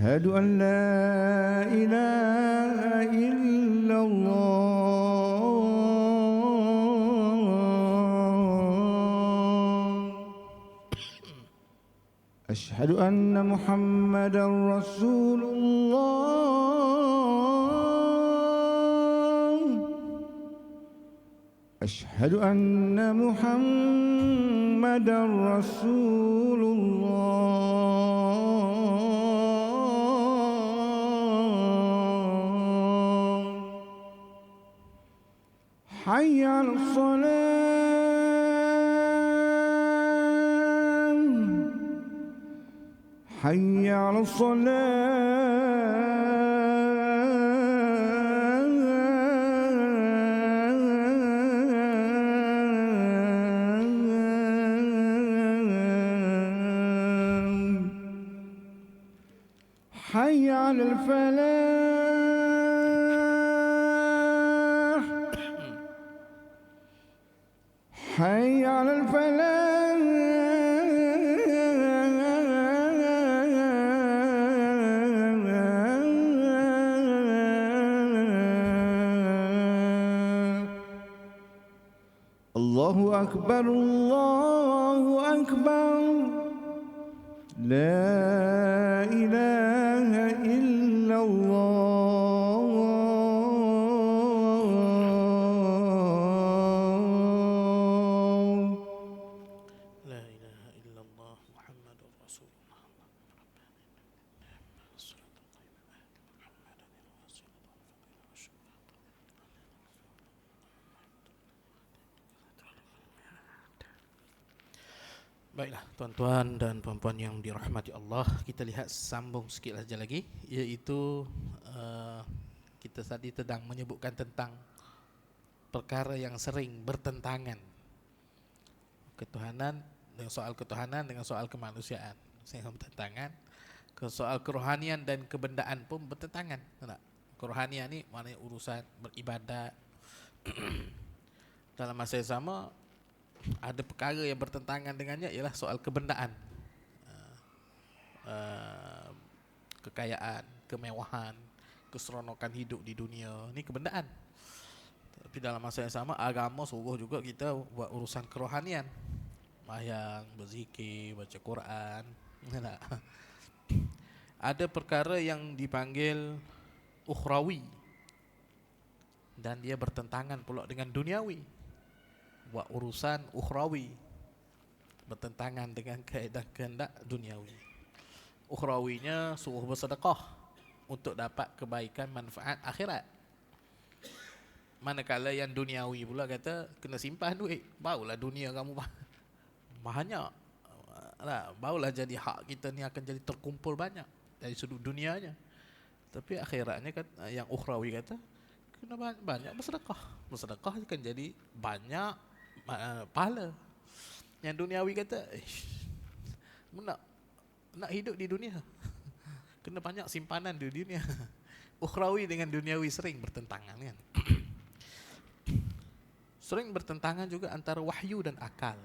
أشهد أن لا إله إلا الله. أشهد أن محمدا رسول الله. أشهد أن محمدا رسول الله. حي على الصلاة. حي على الصلاة. حي على الفلاح. حي على الفلاح. الله أكبر الله أكبر. لا إله إلا الله. لا إله إلا الله محمد رسول الله. Baiklah tuan-tuan dan puan-puan yang dirahmati Allah, kita lihat sambung sikit saja lagi, iaitu kita tadi sedang menyebutkan tentang perkara yang sering bertentangan, ketuhanan dengan soal ketuhanan dengan soal kemanusiaan, sering bertentangan. Ke soal kerohanian dan kebendaan pun bertentangan. Tak? Kerohanian ni maknanya urusan beribadat. Dalam masa yang sama ada perkara yang bertentangan dengannya, ialah soal kebendaan, kekayaan, kemewahan, keseronokan hidup di dunia. Ini kebendaan. Tapi dalam masa yang sama agama suruh juga kita buat urusan kerohanian, sembahyang, berzikir, baca Quran. Ada perkara yang dipanggil ukhrawi dan dia bertentangan pula dengan duniawi. Buat urusan ukhrawi bertentangan dengan kaedah kehendak duniawi. Ukhrawinya suruh bersedekah untuk dapat kebaikan manfaat akhirat. Manakala yang duniawi pula kata kena simpan duit, barulah dunia kamu banyak. Barulah jadi hak kita ni akan jadi terkumpul banyak dari sudut dunianya. Tapi akhiratnya kata, yang ukhrawi kata kena banyak bersedekah. Bersedekah akan jadi banyak pahala. Yang duniawi kata nak hidup di dunia kena banyak simpanan di dunia. Ukhrawi dengan duniawi sering bertentangan kan. Sering bertentangan juga antara wahyu dan akal.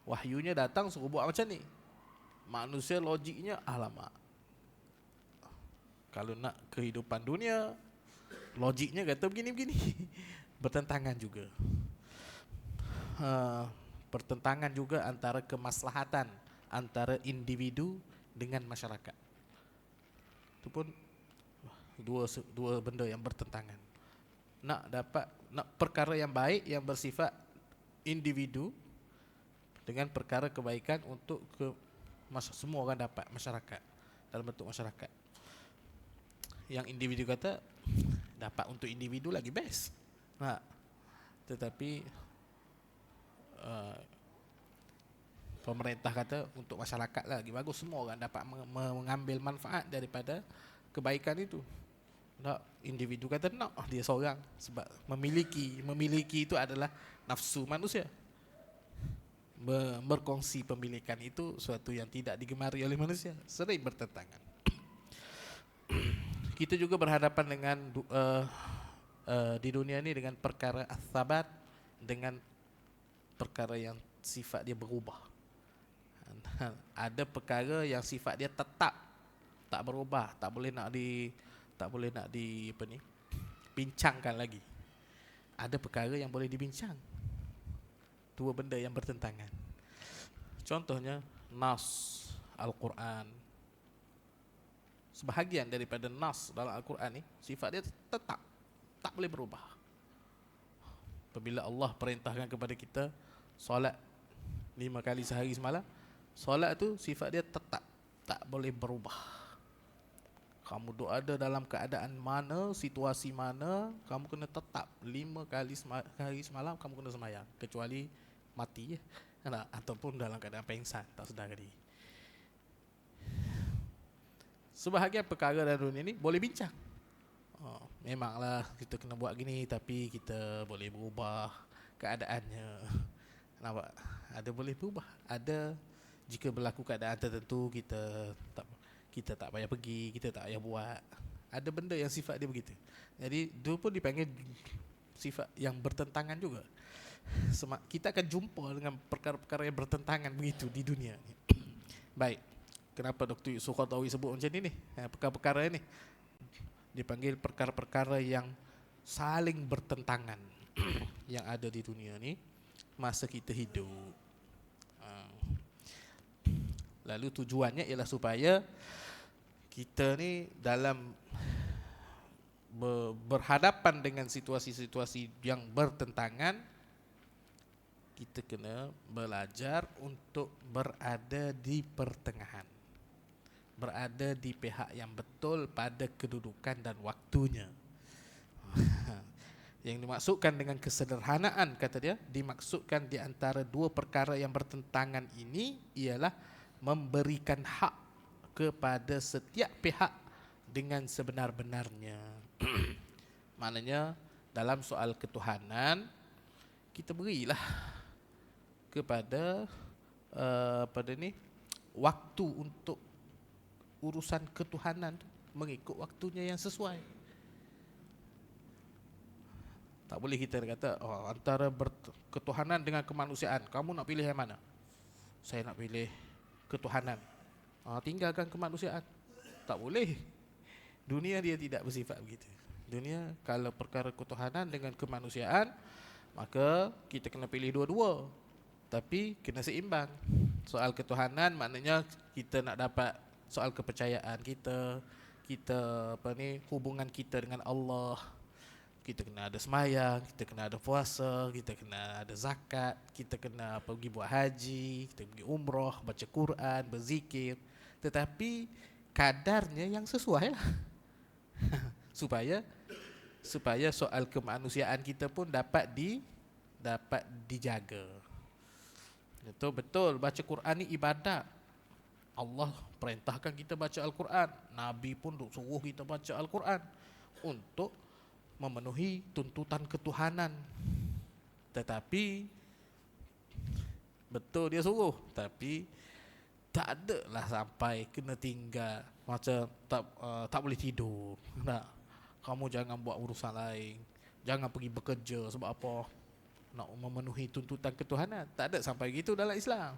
Wahyunya datang suruh buat macam ni, manusia logiknya alamak, kalau nak kehidupan dunia logiknya kata begini-begini. Bertentangan juga. Pertentangan juga antara kemaslahatan antara individu dengan masyarakat. Itu pun dua benda yang bertentangan. Nak perkara yang baik yang bersifat individu dengan perkara kebaikan untuk semua orang dapat, masyarakat, dalam bentuk masyarakat. Yang individu kata dapat untuk individu lagi best. Tetapi pemerintah kata untuk masyarakat lagi bagus, semua orang dapat mengambil manfaat daripada kebaikan itu. Individu kata nak dia seorang, sebab memiliki itu adalah nafsu manusia. Berkongsi pemilikan itu suatu yang tidak digemari oleh manusia, sering bertentangan. Kita juga berhadapan dengan di dunia ini dengan perkara as-sabat dengan perkara yang sifat dia berubah. Ada perkara yang sifat dia tetap tak berubah, tak boleh nak di apa ni, bincangkan lagi. Ada perkara yang boleh dibincang. Dua benda yang bertentangan. Contohnya nas Al-Quran. Sebahagian daripada nas dalam Al-Quran ni sifat dia tetap, tak boleh berubah. Apabila Allah perintahkan kepada kita solat 5 kali sehari semalam, solat tu sifat dia tetap, tak boleh berubah. Kamu ada dalam keadaan mana, situasi mana, kamu kena tetap 5 kali sehari semalam kamu kena sembahyang, kecuali mati ataupun dalam keadaan pengsan, tak sedar diri. Sebahagian perkara dalam dunia ni boleh bincang. Memanglah kita kena buat gini, tapi kita boleh berubah keadaannya. Nampak? Ada boleh berubah. Ada jika berlaku keadaan tertentu, kita tak payah pergi, kita tak payah buat. Ada benda yang sifat dia begitu. Jadi itu pun dipanggil sifat yang bertentangan juga. Kita akan jumpa dengan perkara-perkara yang bertentangan begitu di dunia ni. Baik. Kenapa Dr. Yusuf Qaradawi sebut macam ni? Perkara-perkara ni dipanggil perkara-perkara yang saling bertentangan yang ada di dunia ni masa kita hidup. Lalu tujuannya ialah supaya kita ni dalam berhadapan dengan situasi-situasi yang bertentangan, kita kena belajar untuk berada di pertengahan, berada di pihak yang betul pada kedudukan dan waktunya. Yang dimaksudkan dengan kesederhanaan, kata dia, dimaksudkan di antara dua perkara yang bertentangan ini ialah memberikan hak kepada setiap pihak dengan sebenar-benarnya. Maknanya dalam soal ketuhanan, kita berilah kepada waktu untuk urusan ketuhanan mengikut waktunya yang sesuai. Tak boleh kita kata antara ketuhanan dengan kemanusiaan, kamu nak pilih yang mana? Saya nak pilih ketuhanan. Tinggalkan kemanusiaan. Tak boleh. Dunia dia tidak bersifat begitu. Dunia kalau perkara ketuhanan dengan kemanusiaan, maka kita kena pilih dua-dua. Tapi kena seimbang. Soal ketuhanan maknanya kita nak dapat soal kepercayaan kita hubungan kita dengan Allah. Kita kena ada sembahyang, kita kena ada puasa, kita kena ada zakat, kita kena pergi buat haji, kita pergi umrah, baca Quran, berzikir. Tetapi kadarnya yang sesuai lah. supaya soal kemanusiaan kita pun dapat dijaga. Betul baca Quran ni ibadat. Allah perintahkan kita baca Al-Quran. Nabi pun suruh kita baca Al-Quran untuk memenuhi tuntutan ketuhanan. Tetapi betul dia suruh, tapi tak ada lah sampai kena tinggal macam tak boleh tidur. Kamu jangan buat urusan lain, jangan pergi bekerja. Sebab apa? Nak memenuhi tuntutan ketuhanan. Tak ada sampai gitu dalam Islam.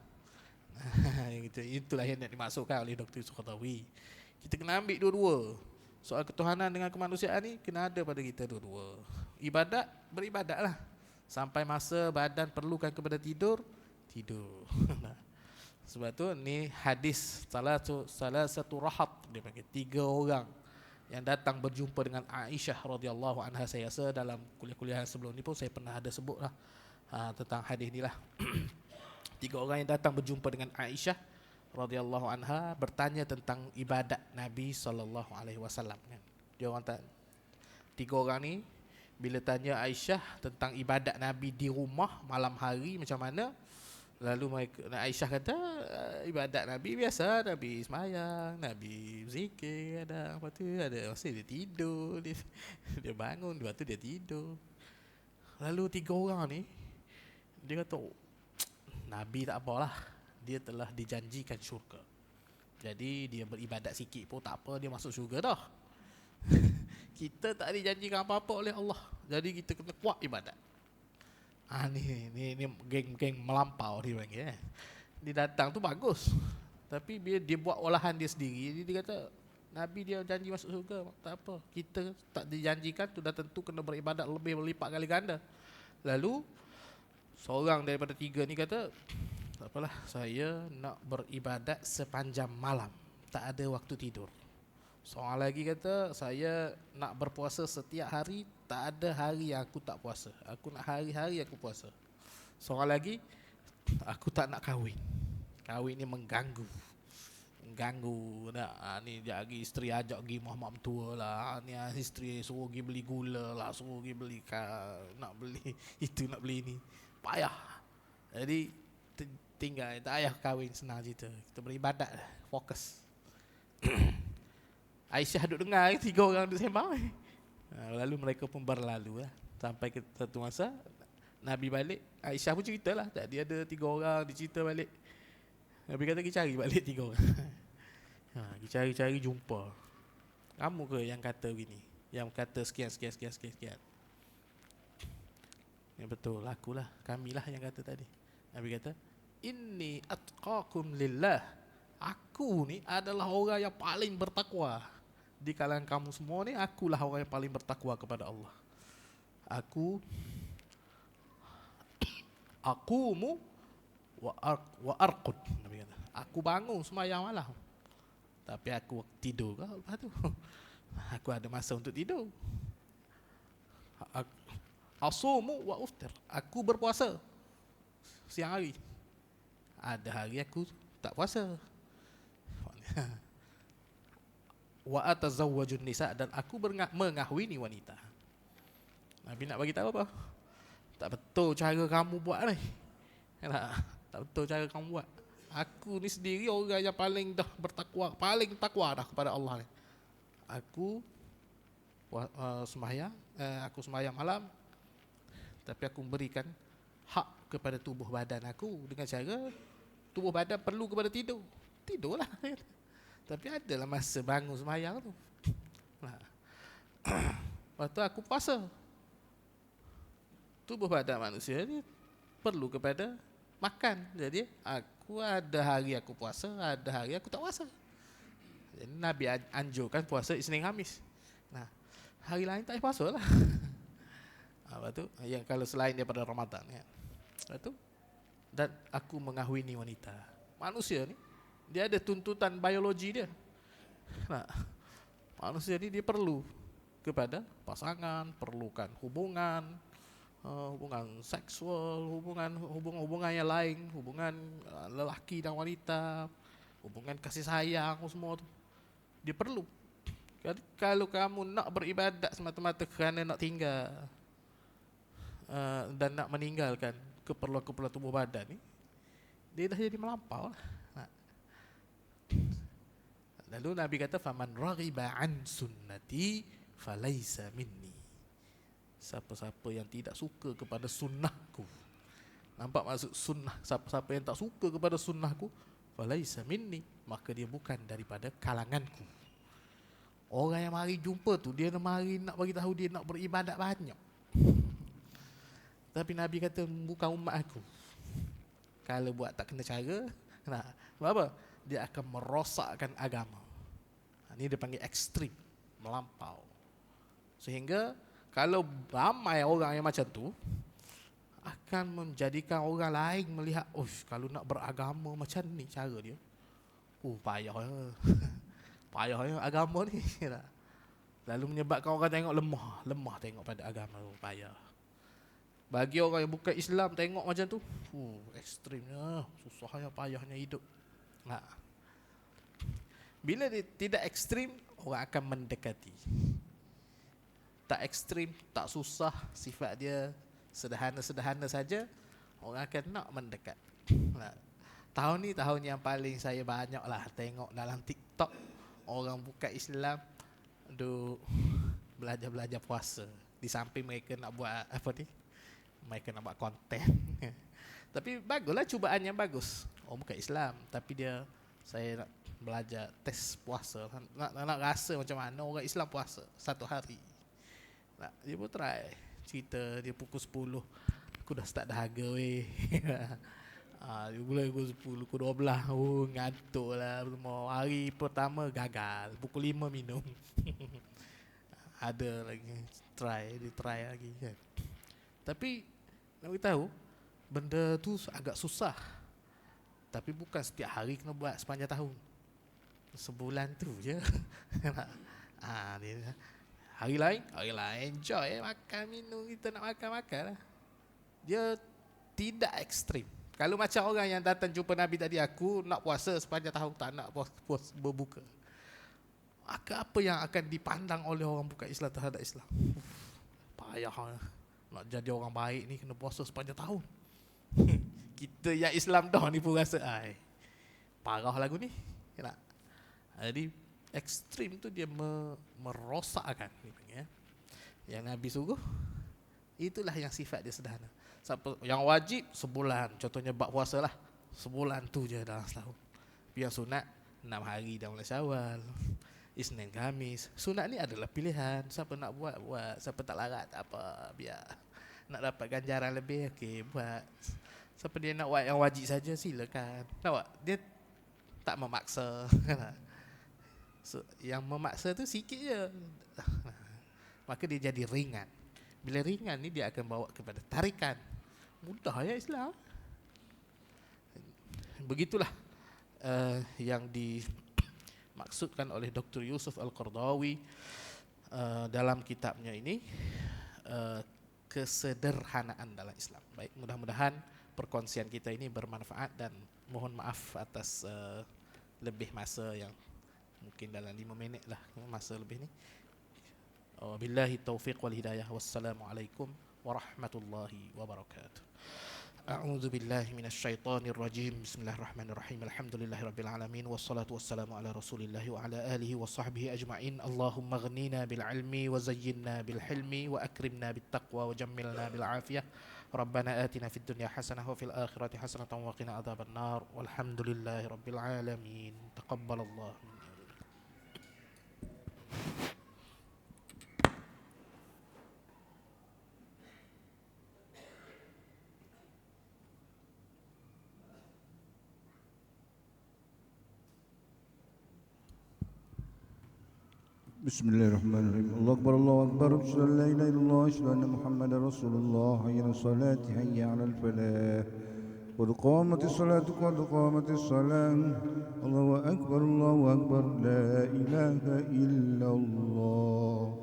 Itulah yang dimaksudkan oleh Dr. Yusuf Qaradawi. Kita kena ambil dua-dua. Soal ketuhanan dengan kemanusiaan ni kena ada pada kita dua-dua. Beribadatlah. Sampai masa badan perlukan kepada tidur. Sebab tu ni hadis salah satu rahat, dia panggil 3 orang yang datang berjumpa dengan Aisyah radhiyallahu anha. Saya rasa dalam kuliah-kuliah sebelum ni pun saya pernah ada sebut lah tentang hadis ni lah. 3 orang yang datang berjumpa dengan Aisyah radhiyallahu anha bertanya tentang ibadat Nabi sallallahu alaihi wasallam kan. Dia orang 3 orang ni bila tanya Aisyah tentang ibadat Nabi di rumah malam hari macam mana, lalu Aisyah kata ibadat Nabi biasa, Nabi sembahyang, Nabi zikir, ada masa dia tidur, dia bangun, lepas tu dia tidur. Lalu 3 orang ni dia kata Nabi tak apalah, dia telah dijanjikan syurga. Jadi dia beribadat sikit pun tak apa, dia masuk syurga dah. Kita tak dijanjikan apa-apa oleh Allah, jadi kita kena kuat ibadat. Ni geng-geng melampau dia panggil. Dia datang tu bagus, tapi dia buat olahan dia sendiri. Jadi dia kata Nabi dia janji masuk surga, tak apa. Kita tak dijanjikan tu dah tentu kena beribadat lebih berlipat kali ganda. Lalu seorang daripada tiga ni kata, tak apalah, saya nak beribadat sepanjang malam, tak ada waktu tidur. Seorang lagi kata, saya nak berpuasa setiap hari, tak ada hari yang aku tak puasa. Aku nak hari-hari aku puasa. Seorang lagi, aku tak nak kahwin. Kahwin ni mengganggu nak. Ni lagi isteri ajak pergi mak mentua lah. Ni isteri suruh pergi beli gula lah, suruh pergi beli nak beli itu, nak beli ni. Payah. Jadi tinggal tak payah kahwin, senang cerita. Kita beribadat lah, fokus. Aisyah duduk dengar, tiga orang duduk sembang. Lalu mereka pun berlalu lah. Sampai ke satu masa Nabi balik, Aisyah pun cerita lah, tadi ada tiga orang, dia cerita balik. Nabi kata pergi cari balik tiga orang. Pergi cari-cari jumpa. Kamu ke yang kata begini, yang kata sekian. Ya betul, akulah, kamilah yang kata tadi. Nabi kata, inni atqakum lillah. Aku ni adalah orang yang paling bertakwa. Di kalangan kamu semua ni, akulah orang yang paling bertakwa kepada Allah. Aqumu wa arqud. Nabi kata, aku bangun sembahyang malam, tapi aku tidur ke lepas tu. Aku ada masa untuk tidur. Asumu wa uftir. Aku berpuasa siang hari. Ada hari aku tak puasa. Wa atazawwajun nisa, dan aku mengahwini wanita. Nabi nak bagi tahu apa? Tak betul cara kamu buat ni. Tak betul cara kamu buat. Aku ni sendiri orang yang paling dah bertakwa, paling takwa dah kepada Allah ni. Aku sembahyang malam, tapi aku memberikan hak kepada tubuh badan aku dengan cara tubuh badan perlu kepada tidur. Tidurlah. Tapi adalah masa bangun sembahyang tu. Lepas tu aku puasa. Tubuh badan manusia ni perlu kepada makan. Jadi aku ada hari aku puasa, ada hari aku tak puasa. Jadi Nabi anjurkan puasa Isnin Khamis. Hari lain tak puasa lah. Lepas tu, yang kalau selain daripada Ramadan ya. Lepas tu, dan aku mengahwini wanita. Manusia ni, dia ada tuntutan biologi dia. Manusia ni dia perlu kepada pasangan, perlukan hubungan seksual, hubungan yang lain, hubungan lelaki dan wanita, hubungan kasih sayang semua tu. Dia perlu. Kalau kamu nak beribadat semata-mata kerana nak tinggal dan nak meninggalkan keperluan-keperluan tubuh badan ni, dia dah jadi melampau lah. Lalu Nabi kata, faman raghiba an sunnati falaisa minni. Siapa-siapa yang tidak suka kepada sunnahku. Nampak maksud sunnah? Siapa-siapa yang tak suka kepada sunnahku, falaisa minni, maka dia bukan daripada kalanganku. Orang yang mari jumpa tu, dia mari nak bagi tahu dia nak beribadat banyak. Tapi Nabi kata bukan umat aku. Kalau buat tak kena cara, sebab apa? Dia akan merosakkan agama. Ini dia panggil ekstrim, melampau. Sehingga kalau ramai orang yang macam tu, akan menjadikan orang lain melihat, kalau nak beragama macam ni cara dia, payah. Payahnya agama ni. Lalu menyebabkan orang tengok lemah tengok pada agama tu, payah. Bagi orang yang bukan Islam tengok macam tu, ekstrimnya, susahnya, payahnya hidup. Bila dia tidak ekstrim, orang akan mendekati. Tak ekstrim, tak susah, sifat dia sederhana-sederhana saja, orang akan nak mendekat. Tahun ni tahun yang paling saya banyak lah tengok dalam TikTok, orang bukan Islam duk belajar puasa. Di samping mereka nak buat mereka nak buat konten. Tapi baguslah, cubaan yang bagus. Orang bukan Islam, tapi saya nak belajar tes puasa, nak rasa macam mana orang Islam puasa satu hari. Dia pun try cerita, dia pukul 10 aku dah start dahaga weh. Mulai pukul 10, pukul 12, ngantuk lah semua. Hari pertama gagal, pukul 5 minum. Ada lagi, try lagi kan. Tapi nak beritahu, benda tu agak susah. Tapi bukan setiap hari kena buat sepanjang tahun. Sebulan tu je. Dia, hari lain enjoy makan minum, kita nak makan lah. Dia tidak ekstrim. Kalau macam orang yang datang jumpa Nabi tadi, aku nak puasa sepanjang tahun, tak nak puasa berbuka, maka apa yang akan dipandang oleh orang bukan Islam terhadap Islam? Payah lah. Nak jadi orang baik ni kena puasa sepanjang tahun. Kita yang Islam dah ni pun rasa parah lagu ni. Jadi ekstrim tu dia merosakkan. Yang Nabi suruh, itulah yang sifat dia sederhana. Yang wajib sebulan, contohnya bab puasa lah, sebulan tu je dalam setahun. Yang sunat 6 hari dah mulai Syawal, Isnin Khamis. Sunat ni adalah pilihan. Siapa nak buat, siapa tak larat tak apa, biar. Nak dapat ganjaran lebih, okey buat. Siapa dia nak buat yang wajib saja, silakan. Nampak? Dia tak memaksa. So, yang memaksa tu sikit je. Maka dia jadi ringan. Bila ringan ni dia akan bawa kepada tarikan. Mudah ya Islam. Begitulah yang dimaksudkan oleh Dr. Yusuf Al-Qaradawi dalam kitabnya ini, kesederhanaan dalam Islam. Baik, mudah-mudahan perkongsian kita ini bermanfaat, dan mohon maaf atas lebih masa yang mungkin dalam 5 minit lah masa lebih ni. Wabillahi taufiq wal hidayah. Wassalamualaikum warahmatullahi wabarakatuh. A'udzu billahi minasyaitonir rajim. Bismillahirrahmanirrahim. Alhamdulillahirabbil alamin, wassalatu wassalamu ala rasulillahi wa ala alihi wa sahbihi ajma'in. Allahumma aghnina bil ilmi wa zayyinna bil hilmi wa akrimna bit taqwa wa jammilna bil afiyah. Rabbana atina fid dunya hasanah wa fil akhirati hasanatan wa qina adzaban nar. Walhamdulillahirabbil alamin. Taqabbalallahu. Bismillahirrahmanirrahim. Allahu Akbar, Allahu Akbar. Asyhadu an la ilaha illallah, asyhadu anna Muhammadar Rasulullah. Hayya 'alas salati, hayya 'alal falah. Qad qamatis salatu, qad qamatis salah. Allahu Akbar, Allahu Akbar. La ilaha illallah.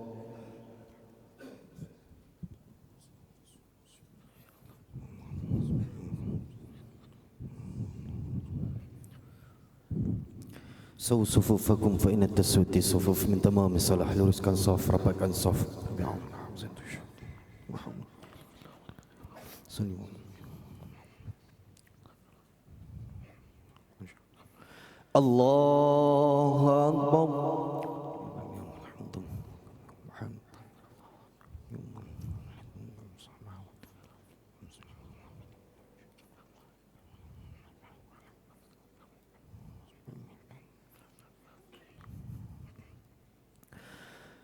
سووا صفوفكم فإن التسوية صفوف من تمام الصلاح. luruskan saf, rapatkan saf. Allahu Akbar.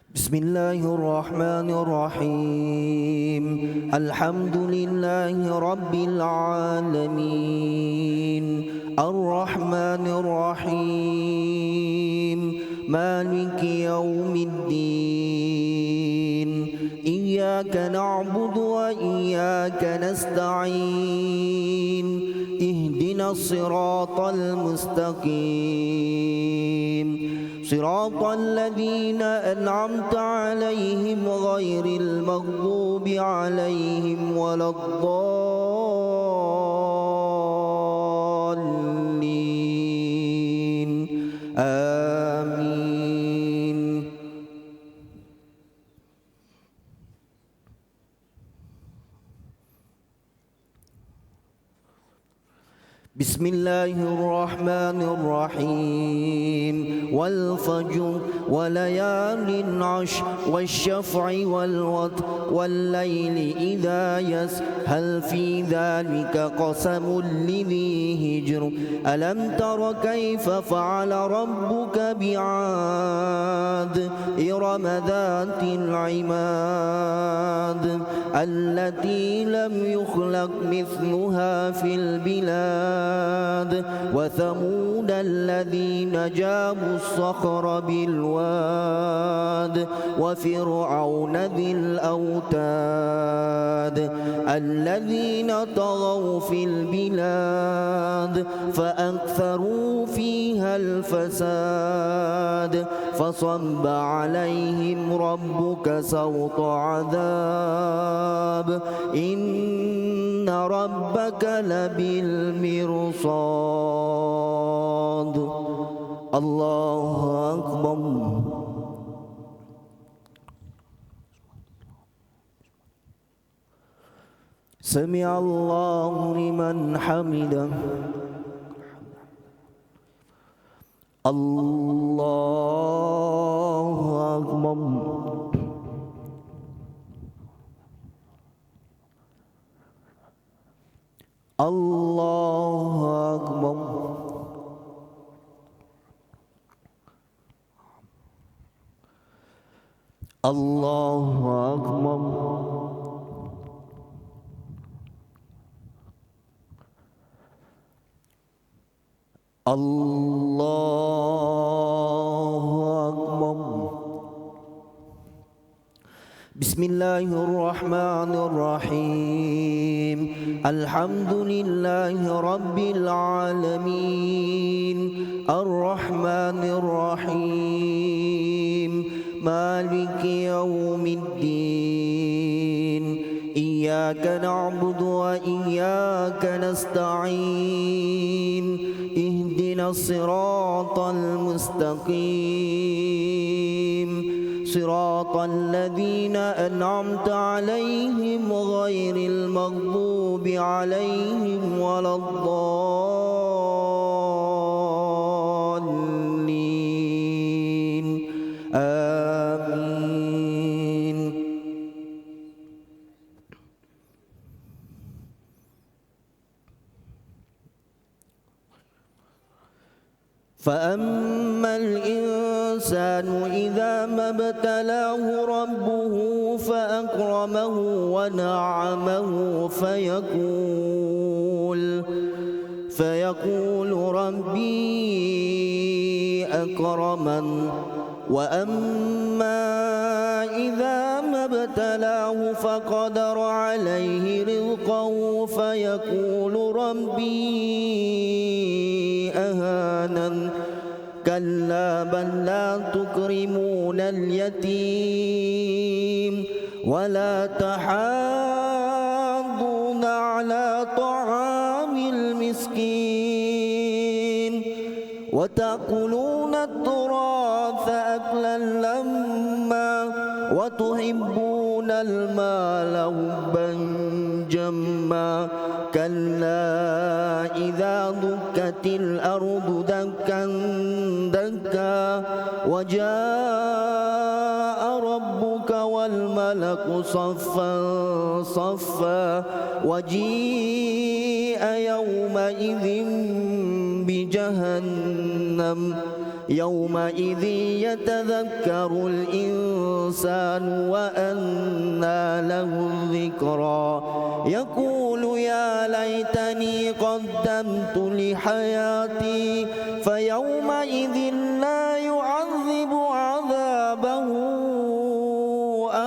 Bismillahirrahmanirrahim. Alhamdulillahi Rabbil Alamin. Ar-Rahmanir-Rahim. Maliki Yawmiddin. Iyyaka na'budu wa iyyaka nasta'in. Ihdinas siratal mustaqim. صراط الذين أنعمت عليهم غير المغضوب عليهم ولا الضالين. آمين. بسم الله الرحمن الرحيم. والفجر وليال عشر والشفع والوتر والليل إذا يسر هل في ذلك قسم لذي هجر ألم تر كيف فعل ربك بعاد إرم ذات العماد التي لم يخلق مثلها في البلاد وثمود الذين جابوا الصخر بالواد وفرعون ذي الأوتاد الذين طغوا في البلاد فأكثروا فيها الفساد فصب عليهم ربك سوط عذاب إن ربك لبالمرصاد. الله أكبر. سمع الله لمن حمده. الله أكبر. الله أكبر. الله أكبر. الله أكبر. بسم الله الرحمن الرحيم. الحمد لله رب العالمين الرحمن الرحيم مالك يوم الدين إياك نعبد وإياك نستعين اهدنا الصراط المستقيم صراط الذين أنعمت عليهم غير المغضوب عليهم ولا الضالين آمين. فأما الإنسان إذا ما ابتلاه ربه فأكرمه ونعمه فيقول ربي أكرمن وأما إذا ما ابتلاه فقدر عليه رزقه فيقول ربي أهانن كلا بل لا تكرمون اليتيم ولا تحاضون على طعام المسكين وتأكلون التراث أكلا لما وتحبون المال حبا جما كلا إذا دكت الأرض دكا دكا وجاء ربك والملك صفا صفا وجيء يومئذ بجهنم يومئذ يتذكر الإنسان وأنى له الذكرى يقول يا ليتني قدمت لحياتي فيومئذ لا يعذب عذابه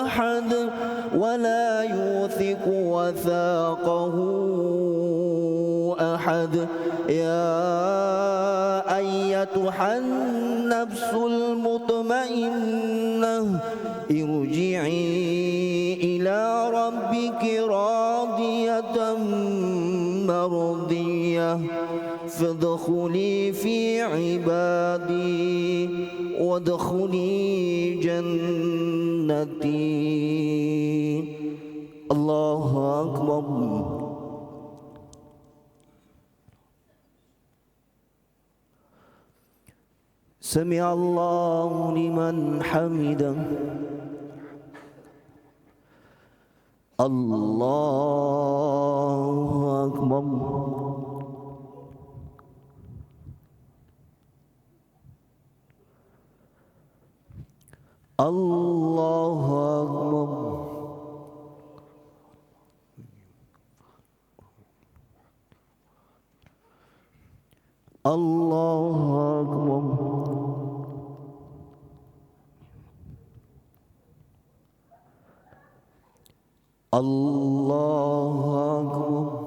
أحد ولا يوثق وثاقه أحد. يا أيتها النفس المطمئنة ارجعي إلى ربك راضية مرضية فادخلي في عبادي وادخلي جنتي. الله أكبر. سمع الله لمن حمده. الله أكبر. Allahu Akbar. Allahu Akbar. Allahu Akbar.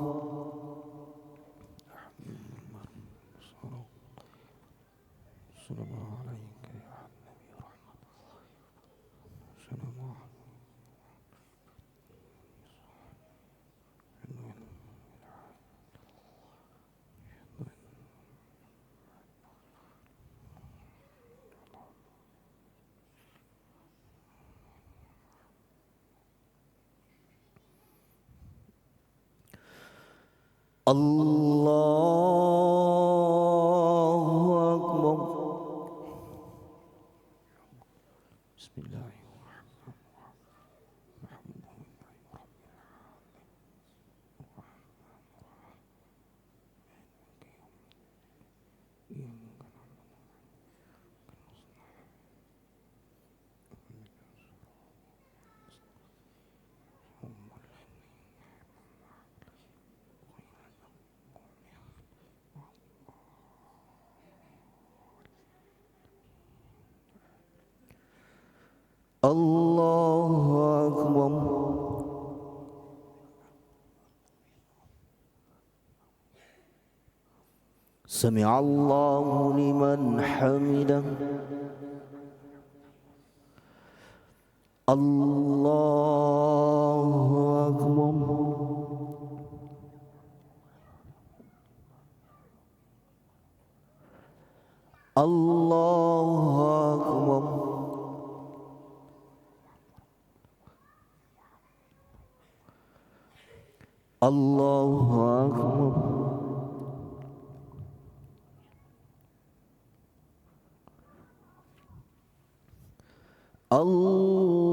Allahu Akbar. Allahu Akbar. Sami'allahu liman hamidah. Allahu Akbar. Allahu Akbar. Allahu Akbar. Allahu Akbar.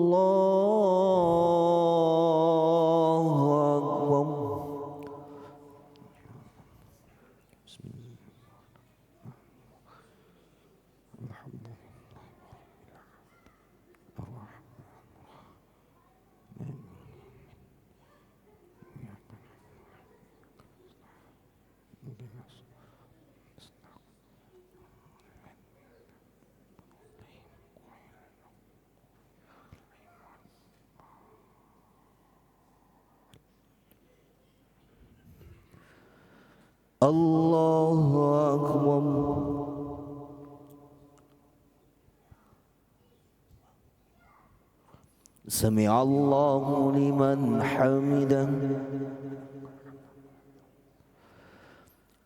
Allahu Akbar. Sami'allahu liman hamidah.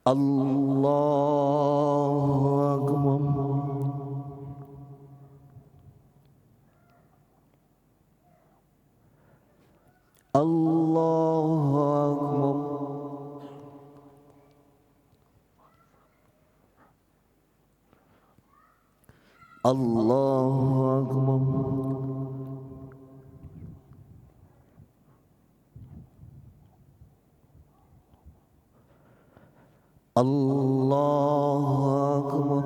Allahu Akbar. Allahu Akbar. Allahu Akbar. Allahu Akbar.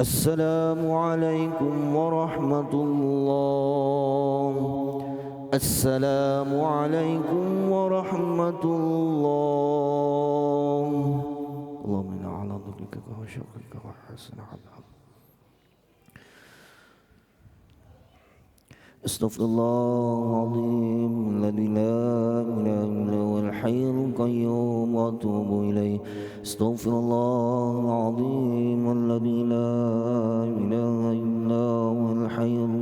Assalamualaikum warahmatullah. Assalamualaikum warahmatullah. Allahumma inna ala dhukrika wa syukrika wa husni ibadatik. Astaghfirullahaladzim alladzi la ilaha illa huwal hayyul qayyum wa atubu ilaih. Astaghfirullahaladzim alladzi la ilaha illa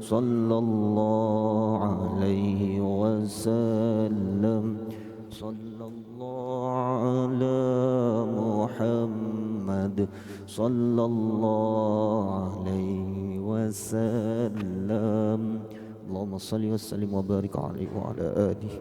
صلى الله عليه وسلم صلى الله على محمد صلى الله عليه وسلم اللهم صل وسلم وبارك عليه وعلى آله